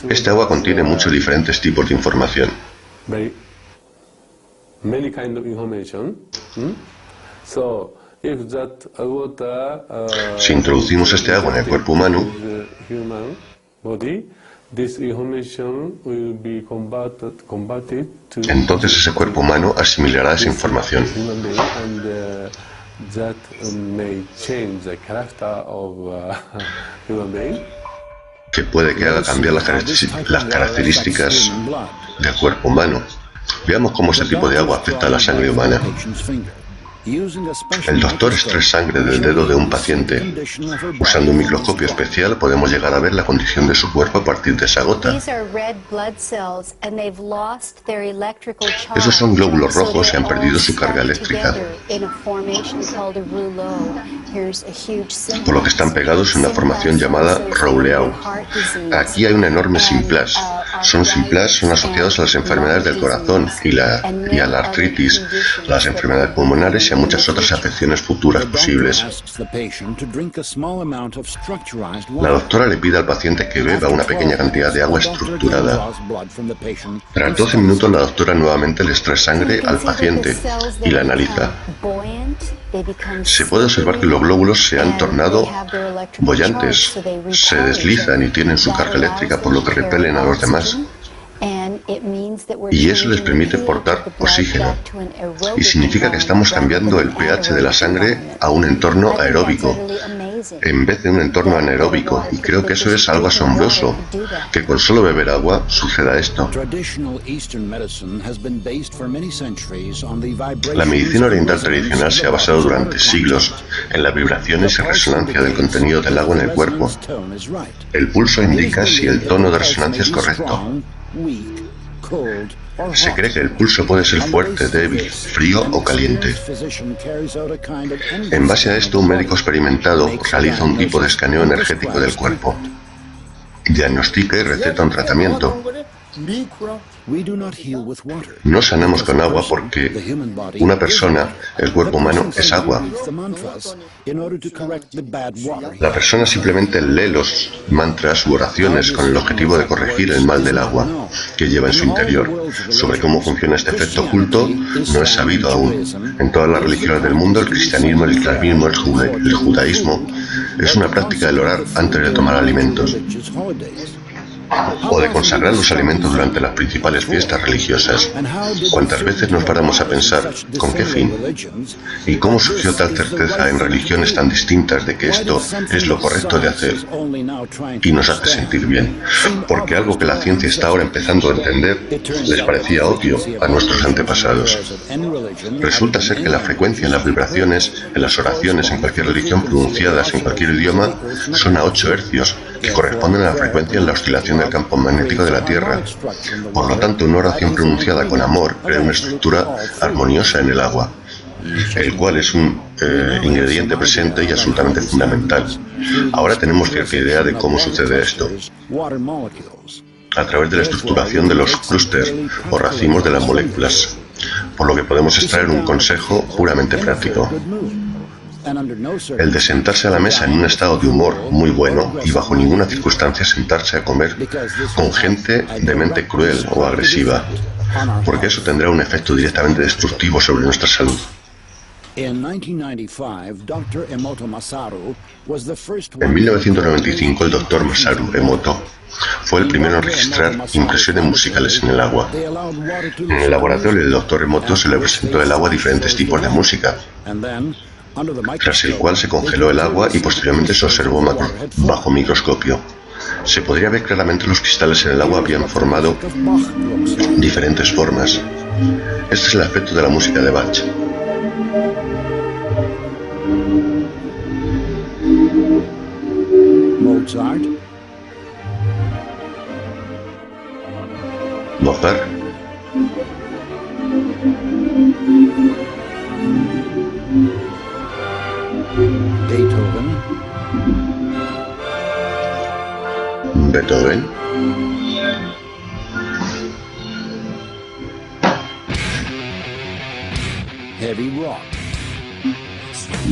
Speaker 1: Este agua contiene muchos diferentes tipos de información. Si introducimos este agua en el cuerpo humano, entonces ese cuerpo humano asimilará esa información. Que puede que haga cambiar las características del cuerpo humano. Veamos cómo este tipo de agua afecta a la sangre humana. El doctor extrae sangre del dedo de un paciente. Usando un microscopio especial podemos llegar a ver la condición de su cuerpo a partir de esa gota. Esos son glóbulos rojos y han perdido su carga eléctrica, por lo que están pegados en una formación llamada Rouleau. Aquí hay una enorme simplas. Son asociados a las enfermedades del corazón y a la artritis, las enfermedades pulmonares y a muchas otras afecciones futuras posibles. La doctora le pide al paciente que beba una pequeña cantidad de agua estructurada. Tras 12 minutos la doctora nuevamente le extrae sangre al paciente y la analiza. Se puede observar que los glóbulos se han tornado bollantes, se deslizan y tienen su carga eléctrica, por lo que repelen a los demás. Y eso les permite portar oxígeno. Y significa que estamos cambiando el pH de la sangre a un entorno aeróbico, en vez de un entorno anaeróbico. Y creo que eso es algo asombroso, que con solo beber agua suceda esto. La medicina oriental tradicional se ha basado durante siglos en las vibraciones y resonancia del contenido del agua en el cuerpo. El pulso indica si el tono de resonancia es correcto. Se cree que el pulso puede ser fuerte, débil, frío o caliente. En base a esto, un médico experimentado realiza un tipo de escaneo energético del cuerpo, diagnostica y receta un tratamiento. No sanamos con agua porque una persona, el cuerpo humano, es agua. La persona simplemente lee los mantras u oraciones con el objetivo de corregir el mal del agua que lleva en su interior. Sobre cómo funciona este efecto oculto no es sabido aún. En todas las religiones del mundo, el cristianismo, el islamismo, el judaísmo, es una práctica del orar antes de tomar alimentos, o de consagrar los alimentos durante las principales fiestas religiosas. ¿Cuántas veces nos paramos a pensar con qué fin? ¿Y cómo surgió tal certeza en religiones tan distintas de que esto es lo correcto de hacer y nos hace sentir bien? Porque algo que la ciencia está ahora empezando a entender les parecía obvio a nuestros antepasados. Resulta ser que la frecuencia en las vibraciones, en las oraciones, en cualquier religión pronunciadas en cualquier idioma, son a 8 hercios, que corresponden a la frecuencia en la oscilación del campo magnético de la Tierra. Por lo tanto, una oración pronunciada con amor crea una estructura armoniosa en el agua, el cual es un ingrediente presente y absolutamente fundamental. Ahora tenemos cierta idea de cómo sucede esto, a través de la estructuración de los clústeres o racimos de las moléculas, por lo que podemos extraer un consejo puramente práctico. El de sentarse a la mesa en un estado de humor muy bueno y bajo ninguna circunstancia sentarse a comer con gente de mente cruel o agresiva, porque eso tendrá un efecto directamente destructivo sobre nuestra salud. En 1995, el Dr. Masaru Emoto fue el primero en registrar impresiones musicales en el agua. En el laboratorio del Dr. Emoto se le presentó el agua a diferentes tipos de música, tras el cual se congeló el agua y posteriormente se observó bajo microscopio. Se podría ver claramente los cristales en el agua habían formado diferentes formas. Este es el aspecto de la música de Bach. Mozart. Beethoven.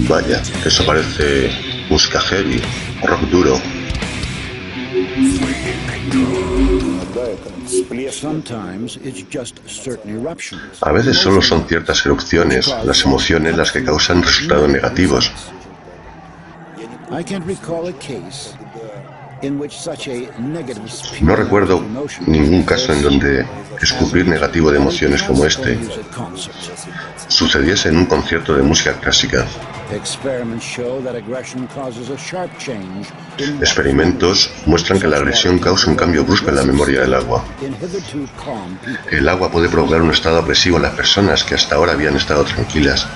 Speaker 1: Vaya, eso parece música heavy, rock duro. A veces solo son ciertas erupciones, las emociones, las que causan resultados negativos. No recuerdo ningún caso en donde escupir negativo de emociones como este sucediese en un concierto de música clásica. Experimentos muestran que la agresión causa un cambio brusco en la memoria del agua. El agua puede provocar un estado agresivo en las personas que hasta ahora habían estado tranquilas.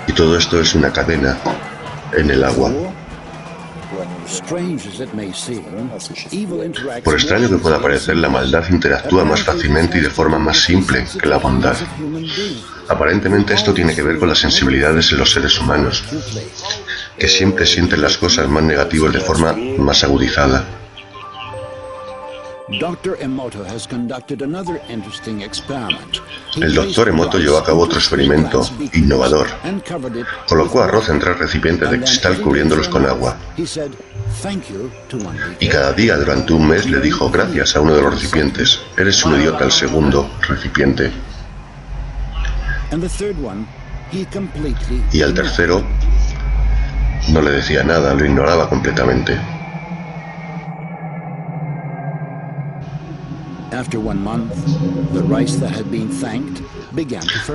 Speaker 1: Y todo esto es una cadena en el agua. Por extraño que pueda parecer, la maldad interactúa más fácilmente y de forma más simple que la bondad. Aparentemente esto tiene que ver con las sensibilidades en los seres humanos, que siempre sienten las cosas más negativas de forma más agudizada. El Dr. Emoto llevó a cabo otro experimento innovador. Colocó arroz en 3 recipientes de cristal cubriéndolos con agua. Y cada día durante un mes le dijo gracias a uno de los recipientes. Eres un idiota al segundo recipiente. Y al tercero no le decía nada, lo ignoraba completamente.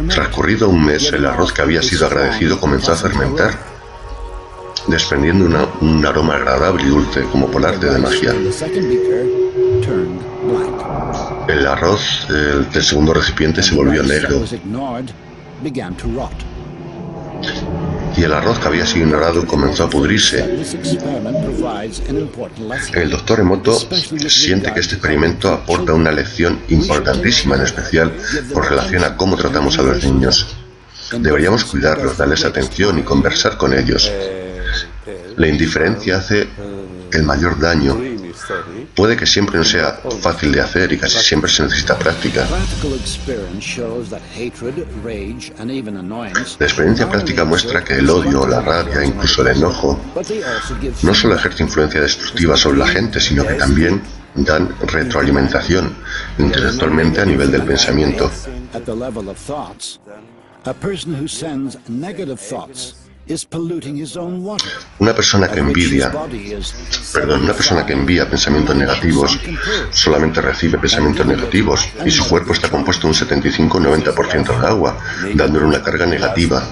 Speaker 1: Transcurrido un mes, el arroz que había sido agradecido comenzó a fermentar, desprendiendo un aroma agradable y dulce, como por arte de magia. El arroz del segundo recipiente se volvió negro. Y el arroz que había sido ignorado comenzó a pudrirse. El Dr. Emoto siente que este experimento aporta una lección importantísima, en especial con relación a cómo tratamos a los niños. Deberíamos cuidarlos, darles atención y conversar con ellos. La indiferencia hace el mayor daño Puede que siempre no sea fácil de hacer y casi siempre se necesita práctica. La experiencia práctica muestra que el odio, la rabia, incluso el enojo, no solo ejerce influencia destructiva sobre la gente, sino que también dan retroalimentación intelectualmente a nivel del pensamiento. Una persona que envía pensamientos negativos solamente recibe pensamientos negativos y su cuerpo está compuesto un 75-90% de agua, dándole una carga negativa.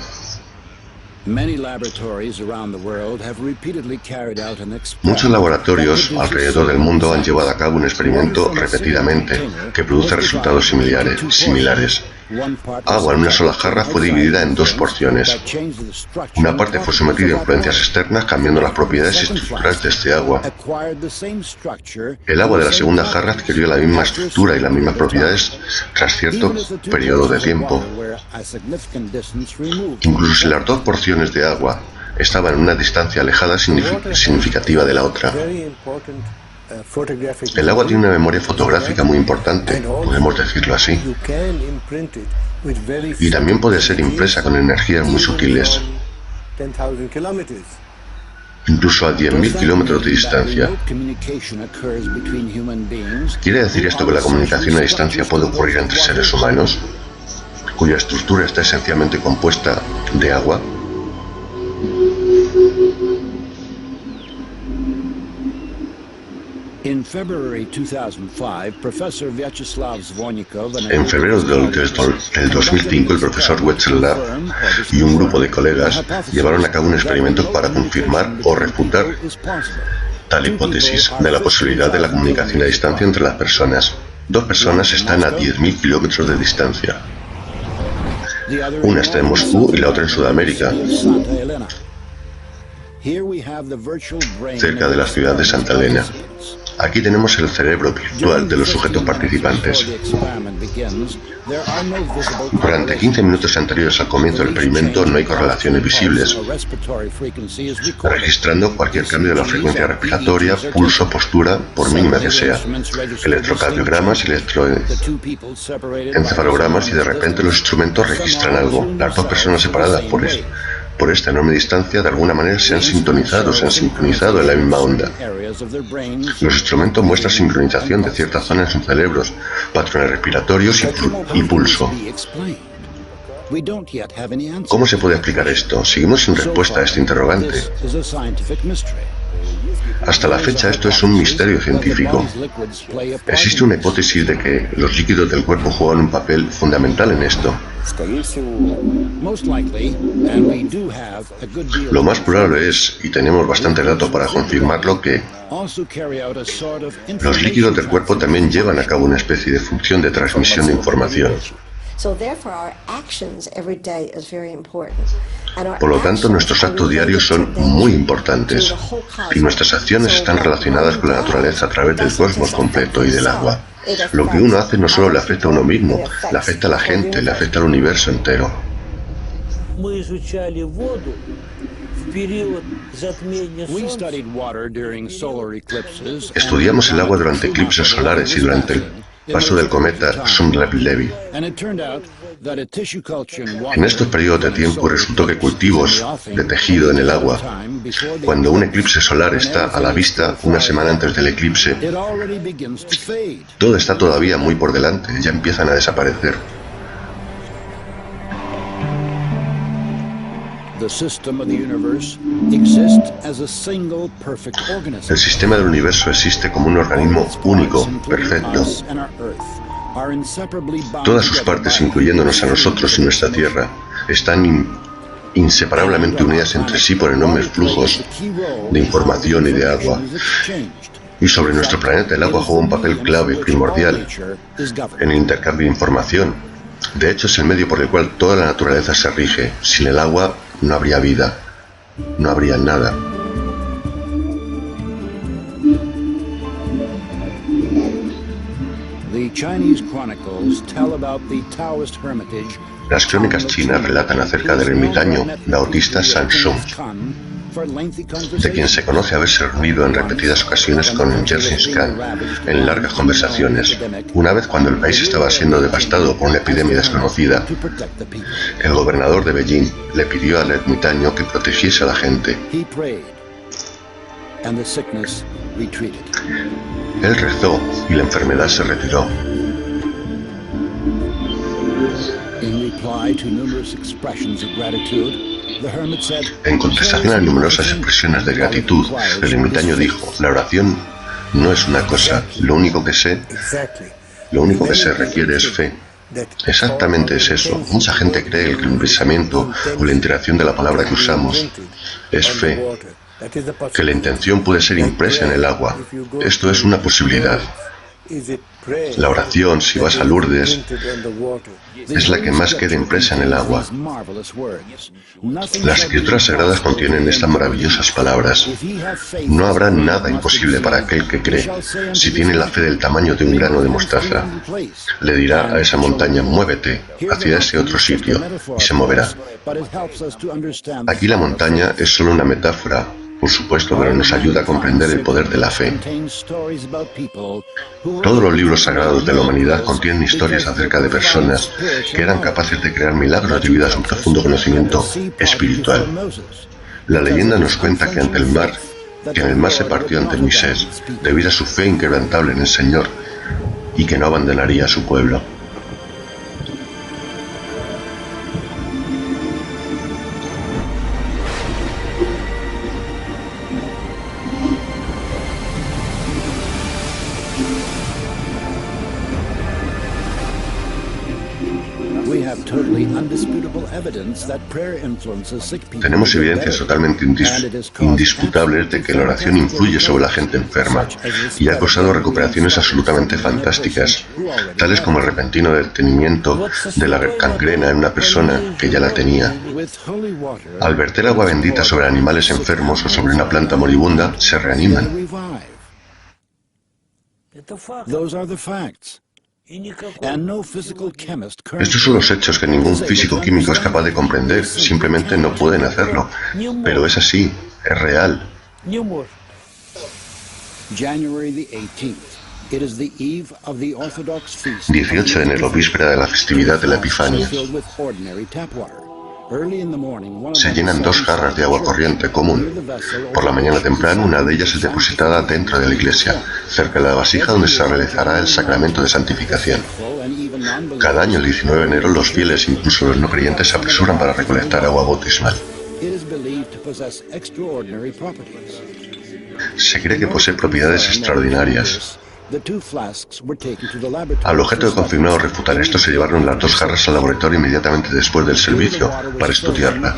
Speaker 1: Muchos laboratorios alrededor del mundo han llevado a cabo un experimento repetidamente que produce resultados similares. Agua en una sola jarra fue dividida en dos porciones. Una parte fue sometida a influencias externas, cambiando las propiedades y estructuras de este agua. El agua de la segunda jarra adquirió la misma estructura y las mismas propiedades tras cierto periodo de tiempo. Incluso si las dos porciones de agua estaban en una distancia alejada significativa de la otra. El agua tiene una memoria fotográfica muy importante, podemos decirlo así, y también puede ser impresa con energías muy sutiles, incluso a 10.000 kilómetros de distancia. ¿Quiere decir esto que la comunicación a distancia puede ocurrir entre seres humanos, cuya estructura está esencialmente compuesta de agua? En febrero del 2005, el profesor Vyacheslav y un grupo de colegas llevaron a cabo un experimento para confirmar o refutar tal hipótesis de la posibilidad de la comunicación a distancia entre las personas. Dos personas están a 10.000 kilómetros de distancia. Una está en Moscú y la otra en Sudamérica, cerca de la ciudad de Santa Elena. Aquí tenemos el cerebro virtual de los sujetos participantes. Durante 15 minutos anteriores al comienzo del experimento no hay correlaciones visibles, registrando cualquier cambio de la frecuencia respiratoria, pulso, postura, por mínima que sea, electrocardiogramas, electroencefalogramas, y de repente los instrumentos registran algo. Las dos personas separadas por esta enorme distancia de alguna manera se han sincronizado en la misma onda. Los instrumentos muestran sincronización de ciertas zonas en cerebros, patrones respiratorios y pulso. ¿Cómo se puede explicar esto? Seguimos sin respuesta a este interrogante. Hasta la fecha esto es un misterio científico. Existe una hipótesis de que los líquidos del cuerpo juegan un papel fundamental en esto. Lo más probable es, y tenemos bastantes datos para confirmarlo, que los líquidos del cuerpo también llevan a cabo una especie de función de transmisión de información. Por lo tanto, nuestros actos diarios son muy importantes y nuestras acciones están relacionadas con la naturaleza a través del cosmos completo y del agua. Lo que uno hace no solo le afecta a uno mismo, le afecta a la gente, le afecta al universo entero. Estudiamos el agua durante eclipses solares y durante el paso del cometa Sun-Levy. En estos periodos de tiempo resultó que cultivos de tejido en el agua, cuando un eclipse solar está a la vista una semana antes del eclipse, todo está todavía muy por delante, ya empiezan a desaparecer. El sistema del universo existe como un organismo único, perfecto. Todas sus partes, incluyéndonos a nosotros y nuestra Tierra, están inseparablemente unidas entre sí por enormes flujos de información y de agua. Y sobre nuestro planeta el agua juega un papel clave, primordial, en el intercambio de información. De hecho, es el medio por el cual toda la naturaleza se rige. Sin el agua no habría vida, no habría nada. Las crónicas chinas relatan acerca del ermitaño taoísta Sanshun, de quien se conoce haberse reunido en repetidas ocasiones con Gengis Khan en largas conversaciones. Una vez, cuando el país estaba siendo devastado por una epidemia desconocida, el gobernador de Beijing le pidió al ermitaño que protegiese a la gente. Él rezó y la enfermedad se retiró. En contestación a numerosas expresiones de gratitud, el ermitaño dijo: la oración no es una cosa, lo único que se requiere es fe. Exactamente es eso. Mucha gente cree que el pensamiento o la interacción de la palabra que usamos es fe, que la intención puede ser impresa en el agua. Esto es una posibilidad. La oración, si vas a Lourdes, es la que más queda impresa en el agua. Las escrituras sagradas contienen estas maravillosas palabras: no habrá nada imposible para aquel que cree. Si tiene la fe del tamaño de un grano de mostaza, le dirá a esa montaña: muévete hacia ese otro sitio, y se moverá. Aquí la montaña es solo una metáfora, por supuesto, pero nos ayuda a comprender el poder de la fe. Todos los libros sagrados de la humanidad contienen historias acerca de personas que eran capaces de crear milagros debido a su profundo conocimiento espiritual. La leyenda nos cuenta que en el mar se partió ante Moisés, debido a su fe inquebrantable en el Señor, y que no abandonaría a su pueblo. Tenemos evidencias totalmente indisputables de que la oración influye sobre la gente enferma y ha causado recuperaciones absolutamente fantásticas, tales como el repentino detenimiento de la gangrena en una persona que ya la tenía. Al verter agua bendita sobre animales enfermos o sobre una planta moribunda, se reaniman. Estos son los hechos que ningún físico químico es capaz de comprender, simplemente no pueden hacerlo. Pero es así, es real. 18 de enero, víspera de la festividad de la Epifanía. Se llenan 2 jarras de agua corriente común. Por la mañana temprano, una de ellas es depositada dentro de la iglesia, cerca de la vasija donde se realizará el sacramento de santificación. Cada año, el 19 de enero, los fieles, incluso los no creyentes, se apresuran para recolectar agua bautismal. Se cree que posee propiedades extraordinarias. Al objeto de confirmar o refutar esto, se llevaron las 2 jarras al laboratorio inmediatamente después del servicio para estudiarla.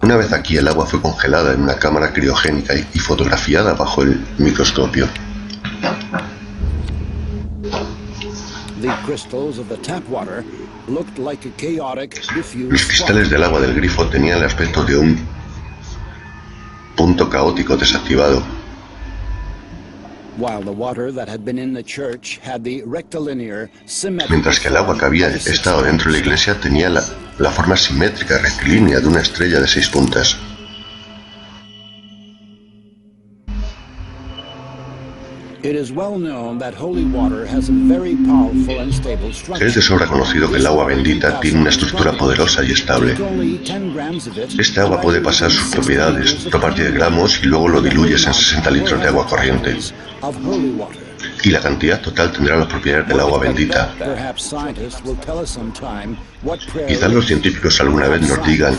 Speaker 1: Una vez aquí, el agua fue congelada en una cámara criogénica y fotografiada bajo el microscopio. Los cristales del agua del grifo tenían el aspecto de un punto caótico desactivado. Mientras que el agua que había estado dentro de la iglesia tenía la forma simétrica rectilínea de una estrella de 6 puntas. Es de sobra conocido que el agua bendita tiene una estructura poderosa y estable. Este agua puede pasar sus propiedades, tomar 10 gramos y luego lo diluyes en 60 litros de agua corriente. Y la cantidad total tendrá las propiedades del agua bendita. Quizás los científicos alguna vez nos digan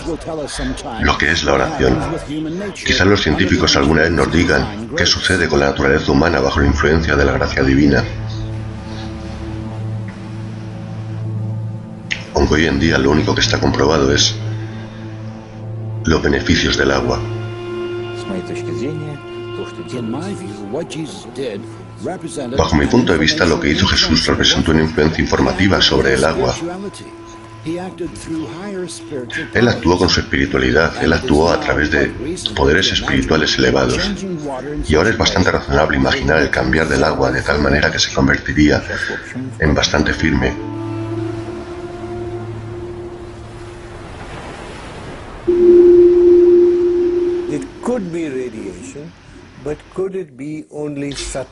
Speaker 1: lo que es la oración. Quizás los científicos alguna vez nos digan qué sucede con la naturaleza humana bajo la influencia de la gracia divina. Aunque hoy en día lo único que está comprobado es los beneficios del agua. Bajo mi punto de vista, lo que hizo Jesús representó una influencia informativa sobre el agua. Él actuó con su espiritualidad, él actuó a través de poderes espirituales elevados. Y ahora es bastante razonable imaginar el cambiar del agua de tal manera que se convertiría en bastante firme.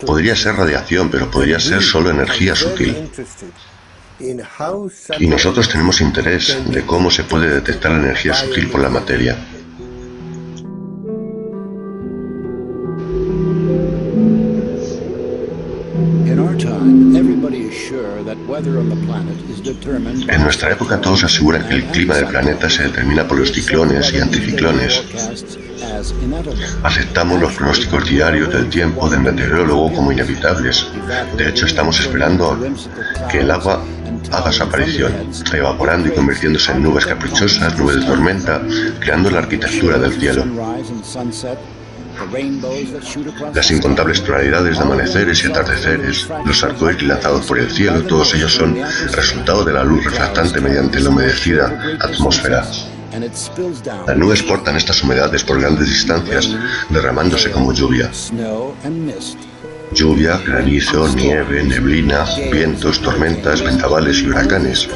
Speaker 1: Podría ser radiación, pero podría ser solo energía sutil. Y nosotros tenemos interés de cómo se puede detectar la energía sutil por la materia. En nuestra época todos aseguran que el clima del planeta se determina por los ciclones y anticiclones. Aceptamos los pronósticos diarios del tiempo del meteorólogo como inevitables. De hecho, estamos esperando que el agua haga su aparición, evaporando y convirtiéndose en nubes caprichosas, nubes de tormenta, creando la arquitectura del cielo. Las incontables tonalidades de amaneceres y atardeceres, los arcoíris lanzados por el cielo, todos ellos son resultado de la luz reflectante mediante la humedecida atmósfera. Las nubes portan estas humedades por grandes distancias, derramándose como lluvia. Lluvia, granizo, nieve, neblina, vientos, tormentas, vendavales y huracanes.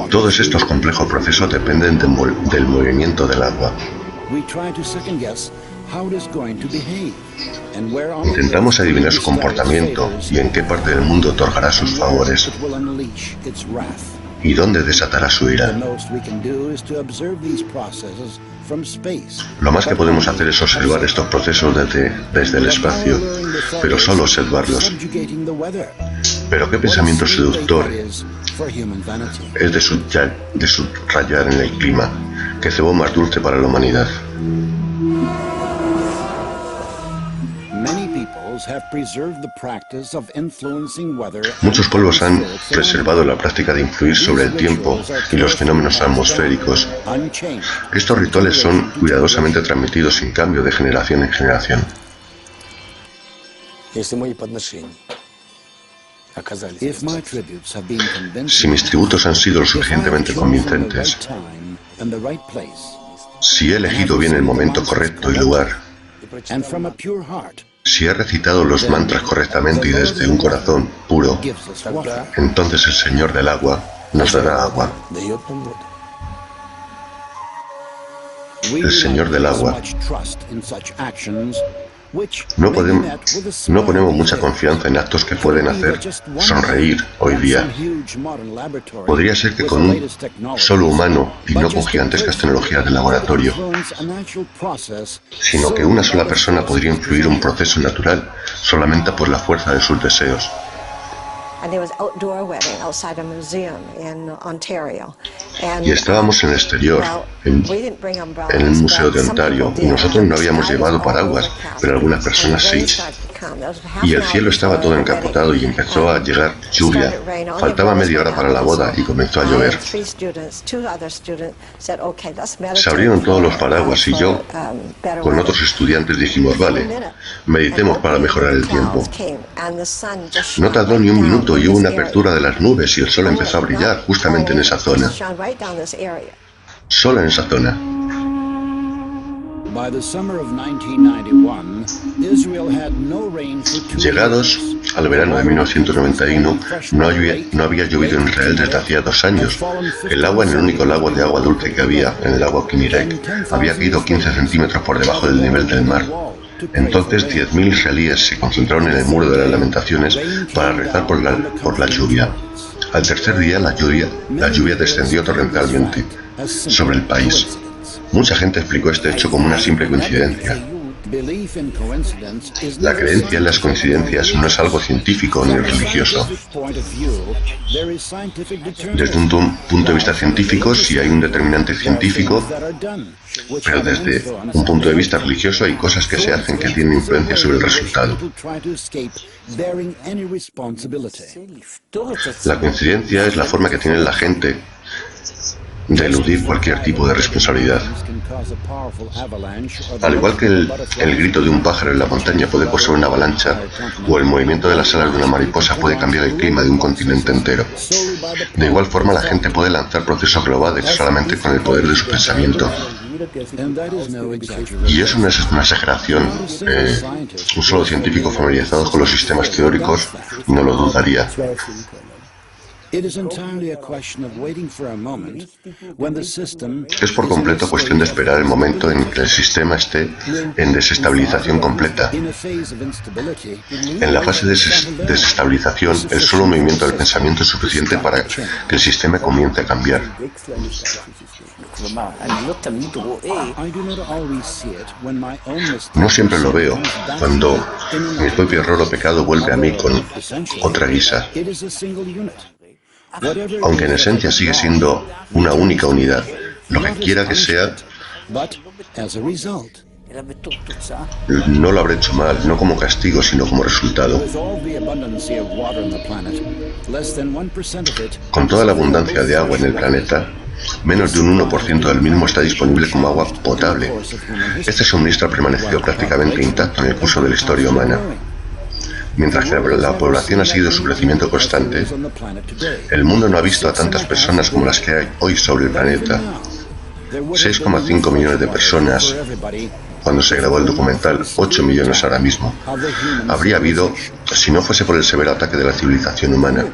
Speaker 1: Todos estos complejos procesos dependen del movimiento del agua. Intentamos adivinar su comportamiento y en qué parte del mundo otorgará sus favores y dónde desatará su ira. Lo más que podemos hacer es observar estos procesos desde el espacio, pero solo observarlos. Pero qué pensamiento seductor es de subrayar en el clima, que cebó más dulce para la humanidad. Muchos pueblos han preservado la práctica de influir sobre el tiempo y los fenómenos atmosféricos. Estos rituales son cuidadosamente transmitidos sin cambio de generación en generación. Si mis tributos han sido lo suficientemente convincentes, si he elegido bien el momento correcto y lugar, si he recitado los mantras correctamente y desde un corazón puro, entonces el Señor del agua nos dará agua. El Señor del agua. No ponemos mucha confianza en actos que pueden hacer sonreír hoy día. Podría ser que con un solo humano, y no con gigantescas tecnologías de laboratorio, sino que una sola persona podría influir un proceso natural solamente por la fuerza de sus deseos. Y estábamos en el exterior, en el Museo de Ontario, y nosotros no habíamos llevado paraguas, pero algunas personas sí. Y el cielo estaba todo encapotado y empezó a llegar lluvia. Faltaba media hora para la boda y comenzó a llover. Se abrieron todos los paraguas y yo, con otros estudiantes, dijimos, vale, meditemos para mejorar el tiempo. No tardó ni un minuto y hubo una apertura de las nubes y el sol empezó a brillar justamente en esa zona. Solo en esa zona. Llegados al verano de 1991, no había llovido en Israel desde hacía 2 años. El agua en el único lago de agua dulce que había, en el lago Kinneret, había caído 15 centímetros por debajo del nivel del mar. Entonces 10.000 israelíes se concentraron en el muro de las lamentaciones para rezar por la lluvia. Al tercer día la lluvia descendió torrencialmente sobre el país. Mucha gente explicó este hecho como una simple coincidencia. La creencia en las coincidencias no es algo científico ni religioso. Desde un punto de vista científico, sí hay un determinante científico, pero desde un punto de vista religioso hay cosas que se hacen que tienen influencia sobre el resultado. La coincidencia es la forma que tiene la gente de eludir cualquier tipo de responsabilidad. Al igual que el grito de un pájaro en la montaña puede causar una avalancha, o el movimiento de las alas de una mariposa puede cambiar el clima de un continente entero. De igual forma, la gente puede lanzar procesos globales solamente con el poder de su pensamiento. Y eso no es una exageración. Un solo científico familiarizado con los sistemas teóricos no lo dudaría. Es por completo cuestión de esperar el momento en que el sistema esté en desestabilización completa. En la fase de desestabilización, el solo movimiento del pensamiento es suficiente para que el sistema comience a cambiar. No siempre lo veo cuando mi propio error o pecado vuelve a mí con otra guisa, aunque en esencia sigue siendo una única unidad, lo que quiera que sea. No lo habré hecho mal, no como castigo, sino como resultado. Con toda la abundancia de agua en el planeta, menos de un 1% del mismo está disponible como agua potable. Este suministro ha permanecido prácticamente intacto en el curso de la historia humana. Mientras que la población ha seguido su crecimiento constante, el mundo no ha visto a tantas personas como las que hay hoy sobre el planeta. 6,5 millones de personas cuando se grabó el documental, 8 millones ahora mismo. Habría habido si no fuese por el severo ataque de la civilización humana.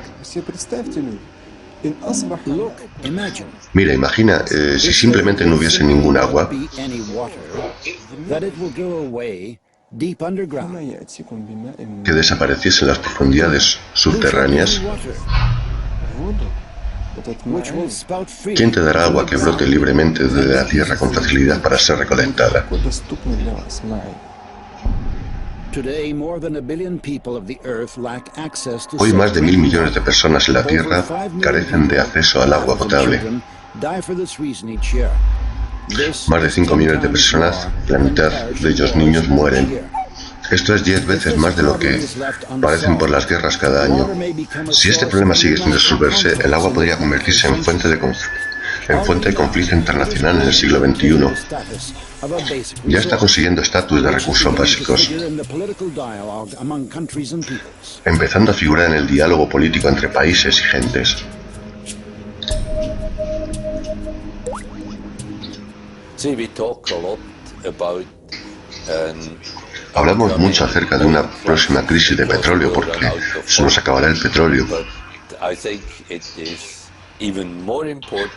Speaker 1: Mira, imagina si simplemente no hubiese ningún agua. Que desapareciese en las profundidades subterráneas. ¿Quién te dará agua que brote libremente desde la tierra con facilidad para ser recolectada? Hoy más de 1.000 millones de personas en la Tierra carecen de acceso al agua potable. Más de 5 millones de personas, la mitad de ellos niños, mueren. Esto es 10 veces más de lo que padecen por las guerras cada año. Si este problema sigue sin resolverse, el agua podría convertirse en fuente de conflicto internacional en el siglo XXI. Ya está consiguiendo estatus de recursos básicos, empezando a figurar en el diálogo político entre países y gentes. Hablamos mucho acerca de una próxima crisis de petróleo porque se nos acabará el petróleo.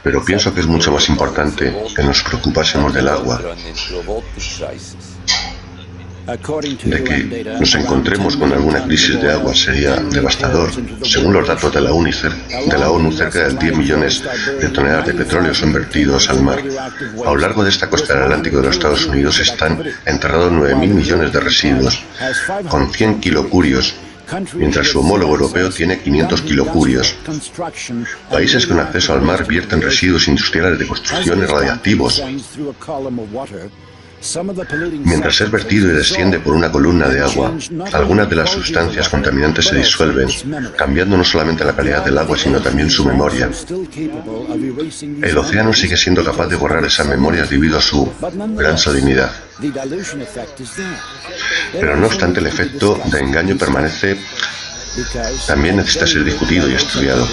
Speaker 1: Pero pienso que es mucho más importante que nos preocupásemos del agua. De que nos encontremos con alguna crisis de agua sería devastador. Según los datos de la ONU, cerca de 10 millones de toneladas de petróleo son vertidos al mar. A lo largo de esta costa del Atlántico de los Estados Unidos están enterrados 9.000 millones de residuos, con 100 kilocurios, mientras su homólogo europeo tiene 500 kilocurios. Países con acceso al mar vierten residuos industriales de construcción y radiactivos. Mientras es vertido y desciende por una columna de agua, algunas de las sustancias contaminantes se disuelven, cambiando no solamente la calidad del agua, sino también su memoria. El océano sigue siendo capaz de borrar esas memorias debido a su gran salinidad. Pero no obstante, el efecto de engaño permanece. También necesita ser discutido y estudiado.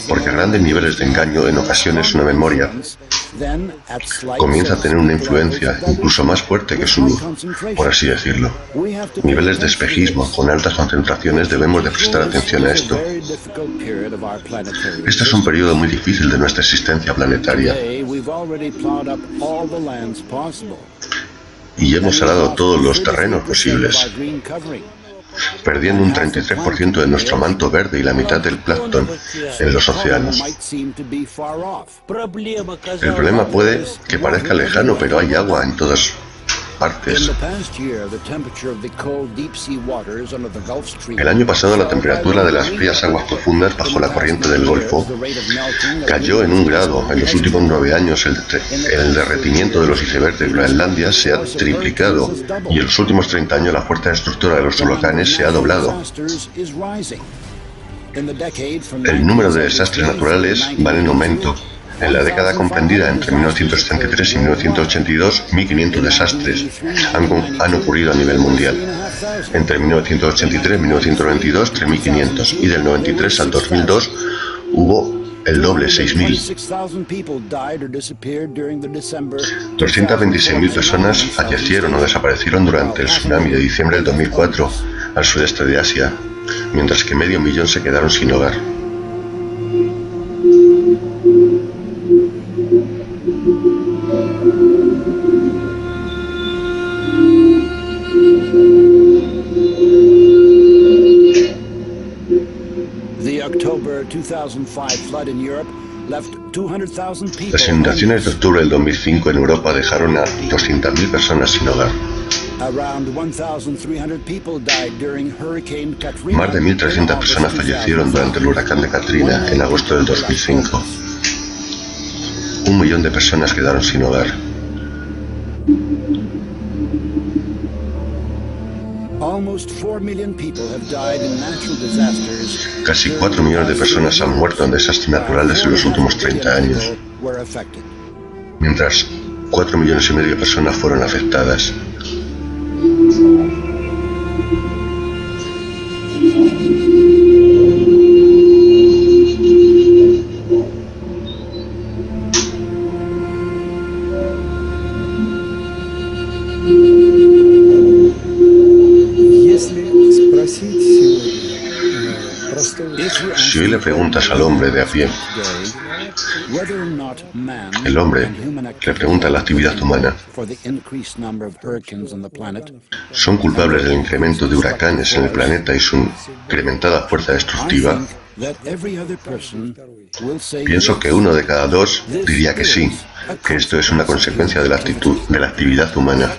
Speaker 1: Porque a grandes niveles de engaño, en ocasiones una memoria comienza a tener una influencia incluso más fuerte que su luz, por así decirlo. Niveles de espejismo con altas concentraciones, debemos de prestar atención a esto. Este es un periodo muy difícil de nuestra existencia planetaria. Y hemos arado todos los terrenos posibles, perdiendo un 33% de nuestro manto verde y la mitad del plancton en los océanos. El problema puede que parezca lejano, pero hay agua en todas partes. El año pasado la temperatura de las frías aguas profundas bajo la corriente del Golfo cayó en 1 grado. En los últimos 9 años el derretimiento de los icebergs de Groenlandia se ha triplicado y en los últimos 30 años la fuerza de estructura de los huracanes se ha doblado. El número de desastres naturales va en aumento. En la década comprendida entre 1973 y 1982, 1.500 desastres han ocurrido a nivel mundial. Entre 1983 y 1992, 3.500. Y del 93 al 2002 hubo el doble, 6.000. 226.000 personas fallecieron o desaparecieron durante el tsunami de diciembre del 2004 al sureste de Asia, mientras que 500.000 se quedaron sin hogar. Las inundaciones de octubre del 2005 en Europa dejaron a 200.000 personas sin hogar. Más de 1.300 personas fallecieron durante el huracán de Katrina en agosto del 2005. 1 millón de personas quedaron sin hogar. Casi 4 millones de personas han muerto en desastres naturales en los últimos 30 años, mientras 4,5 millones de personas fueron afectadas. Si hoy le preguntas al hombre de a pie, el hombre le pregunta a la actividad humana, ¿son culpables del incremento de huracanes en el planeta y su incrementada fuerza destructiva? Pienso que 1 de cada 2 diría que sí, que esto es una consecuencia de la actividad humana.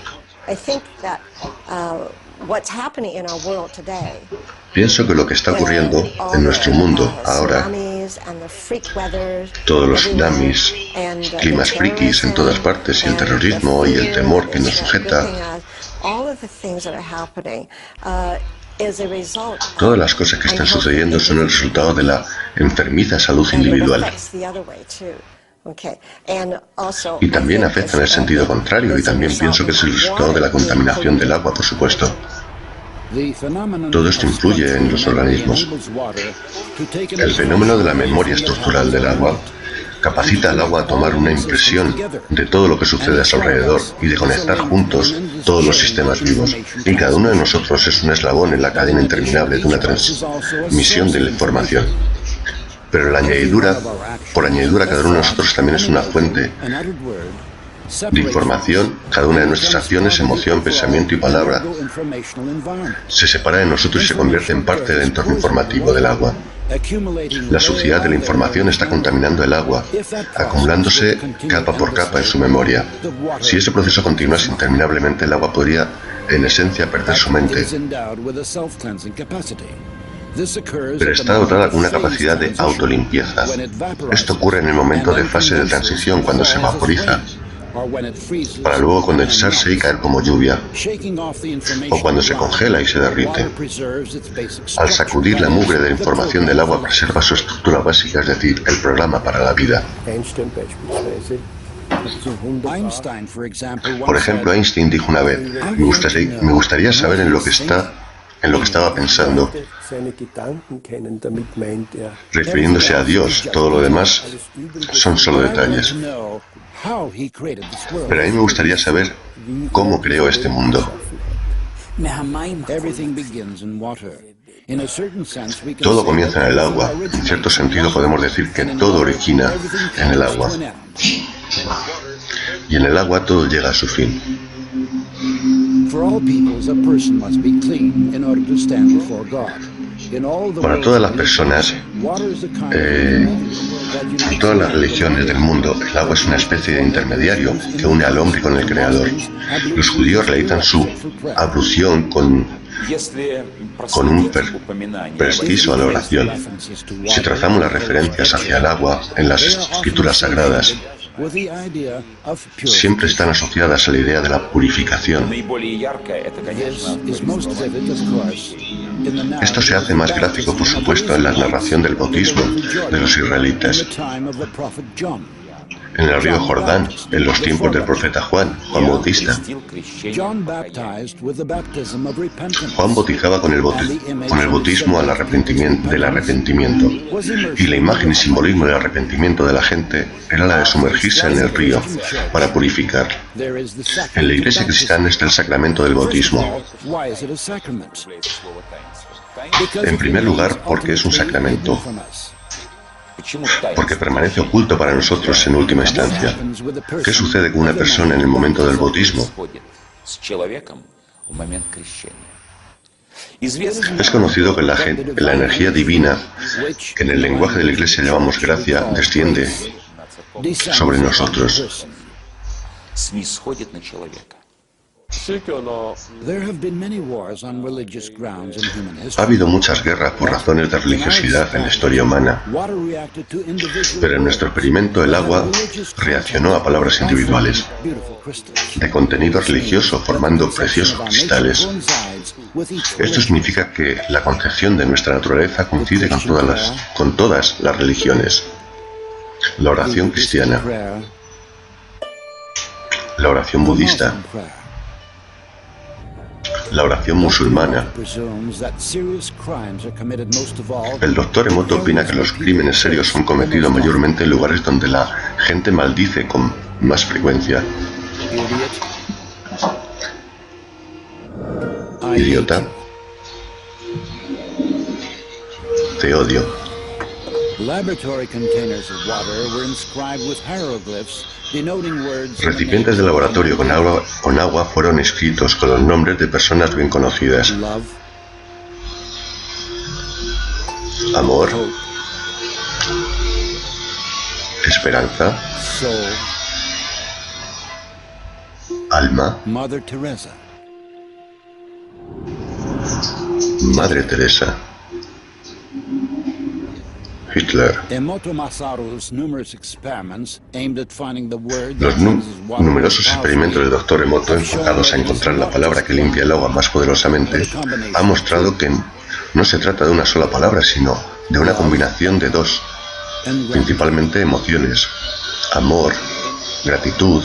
Speaker 1: Pienso que lo que está ocurriendo en nuestro mundo ahora, todos los tsunamis, climas frikis en todas partes y el terrorismo y el temor que nos sujeta, todas las cosas que están sucediendo son el resultado de la enfermiza salud individual. Y también afecta en el sentido contrario, y también pienso que es el resultado de la contaminación del agua, por supuesto. Todo esto influye en los organismos. El fenómeno de la memoria estructural del agua capacita al agua a tomar una impresión de todo lo que sucede a su alrededor y de conectar juntos todos los sistemas vivos. Y cada uno de nosotros es un eslabón en la cadena interminable de una transmisión de la información. Pero por añadidura, cada uno de nosotros también es una fuente de información. Cada una de nuestras acciones, emoción, pensamiento y palabra se separa de nosotros y se convierte en parte del entorno informativo del agua. La suciedad de la información está contaminando el agua, acumulándose capa por capa en su memoria. Si ese proceso continuase interminablemente, el agua podría, en esencia, perder su mente. Pero está dotada con una capacidad de autolimpieza. Esto ocurre en el momento de fase de transición, cuando se vaporiza, para luego condensarse y caer como lluvia, o cuando se congela y se derrite. Al sacudir la mugre de la información del agua, preserva su estructura básica, es decir, el programa para la vida. Por ejemplo, Einstein dijo una vez: me gustaría saber en lo que estaba pensando, refiriéndose a Dios. Todo lo demás son solo detalles. Pero a mí me gustaría saber cómo creó este mundo. Todo comienza en el agua. En cierto sentido podemos decir que todo origina en el agua. Y en el agua todo llega a su fin. Para todas las personas, en todas las religiones del mundo, el agua es una especie de intermediario que une al hombre con el Creador. Los judíos realizan su ablución con un presquicio a la oración. Si trazamos las referencias hacia el agua en las escrituras sagradas, siempre están asociadas a la idea de la purificación. Esto se hace más gráfico, por supuesto, en la narración del bautismo de los israelitas. En el río Jordán, en los tiempos del profeta Juan Bautista. Juan bautizaba con el bautismo del arrepentimiento. Y la imagen y simbolismo del arrepentimiento de la gente era la de sumergirse en el río para purificar. En la iglesia cristiana está el sacramento del bautismo. En primer lugar, porque es un sacramento. Porque permanece oculto para nosotros en última instancia. ¿Qué sucede con una persona en el momento del bautismo? Es conocido que la energía divina, que en el lenguaje de la Iglesia llamamos gracia, desciende sobre nosotros. Ha habido muchas guerras por razones de religiosidad en la historia humana, pero en nuestro experimento el agua reaccionó a palabras individuales de contenido religioso formando preciosos cristales. Esto significa que la concepción de nuestra naturaleza coincide con todas las religiones. La oración cristiana, la oración budista, la oración musulmana. El doctor Emoto opina que los crímenes serios son cometidos mayormente en lugares donde la gente maldice con más frecuencia. Idiota. Te odio. Recipientes de laboratorio con agua fueron escritos con los nombres de personas bien conocidas. Amor. Esperanza. Alma. Madre Teresa. Hitler. Los numerosos experimentos del Dr. Emoto enfocados a encontrar la palabra que limpia el agua más poderosamente han mostrado que no se trata de una sola palabra, sino de una combinación de dos, principalmente emociones: amor, gratitud.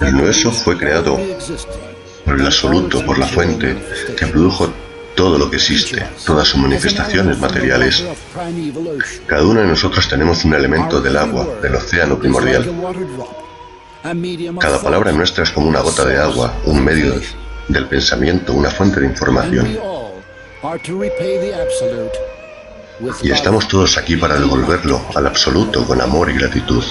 Speaker 1: El universo fue creado por el absoluto, por la fuente que produjo todo lo que existe, todas sus manifestaciones materiales. Cada uno de nosotros tenemos un elemento del agua, del océano primordial. Cada palabra nuestra es como una gota de agua, un medio del pensamiento, una fuente de información. Y estamos todos aquí para devolverlo al absoluto con amor y gratitud.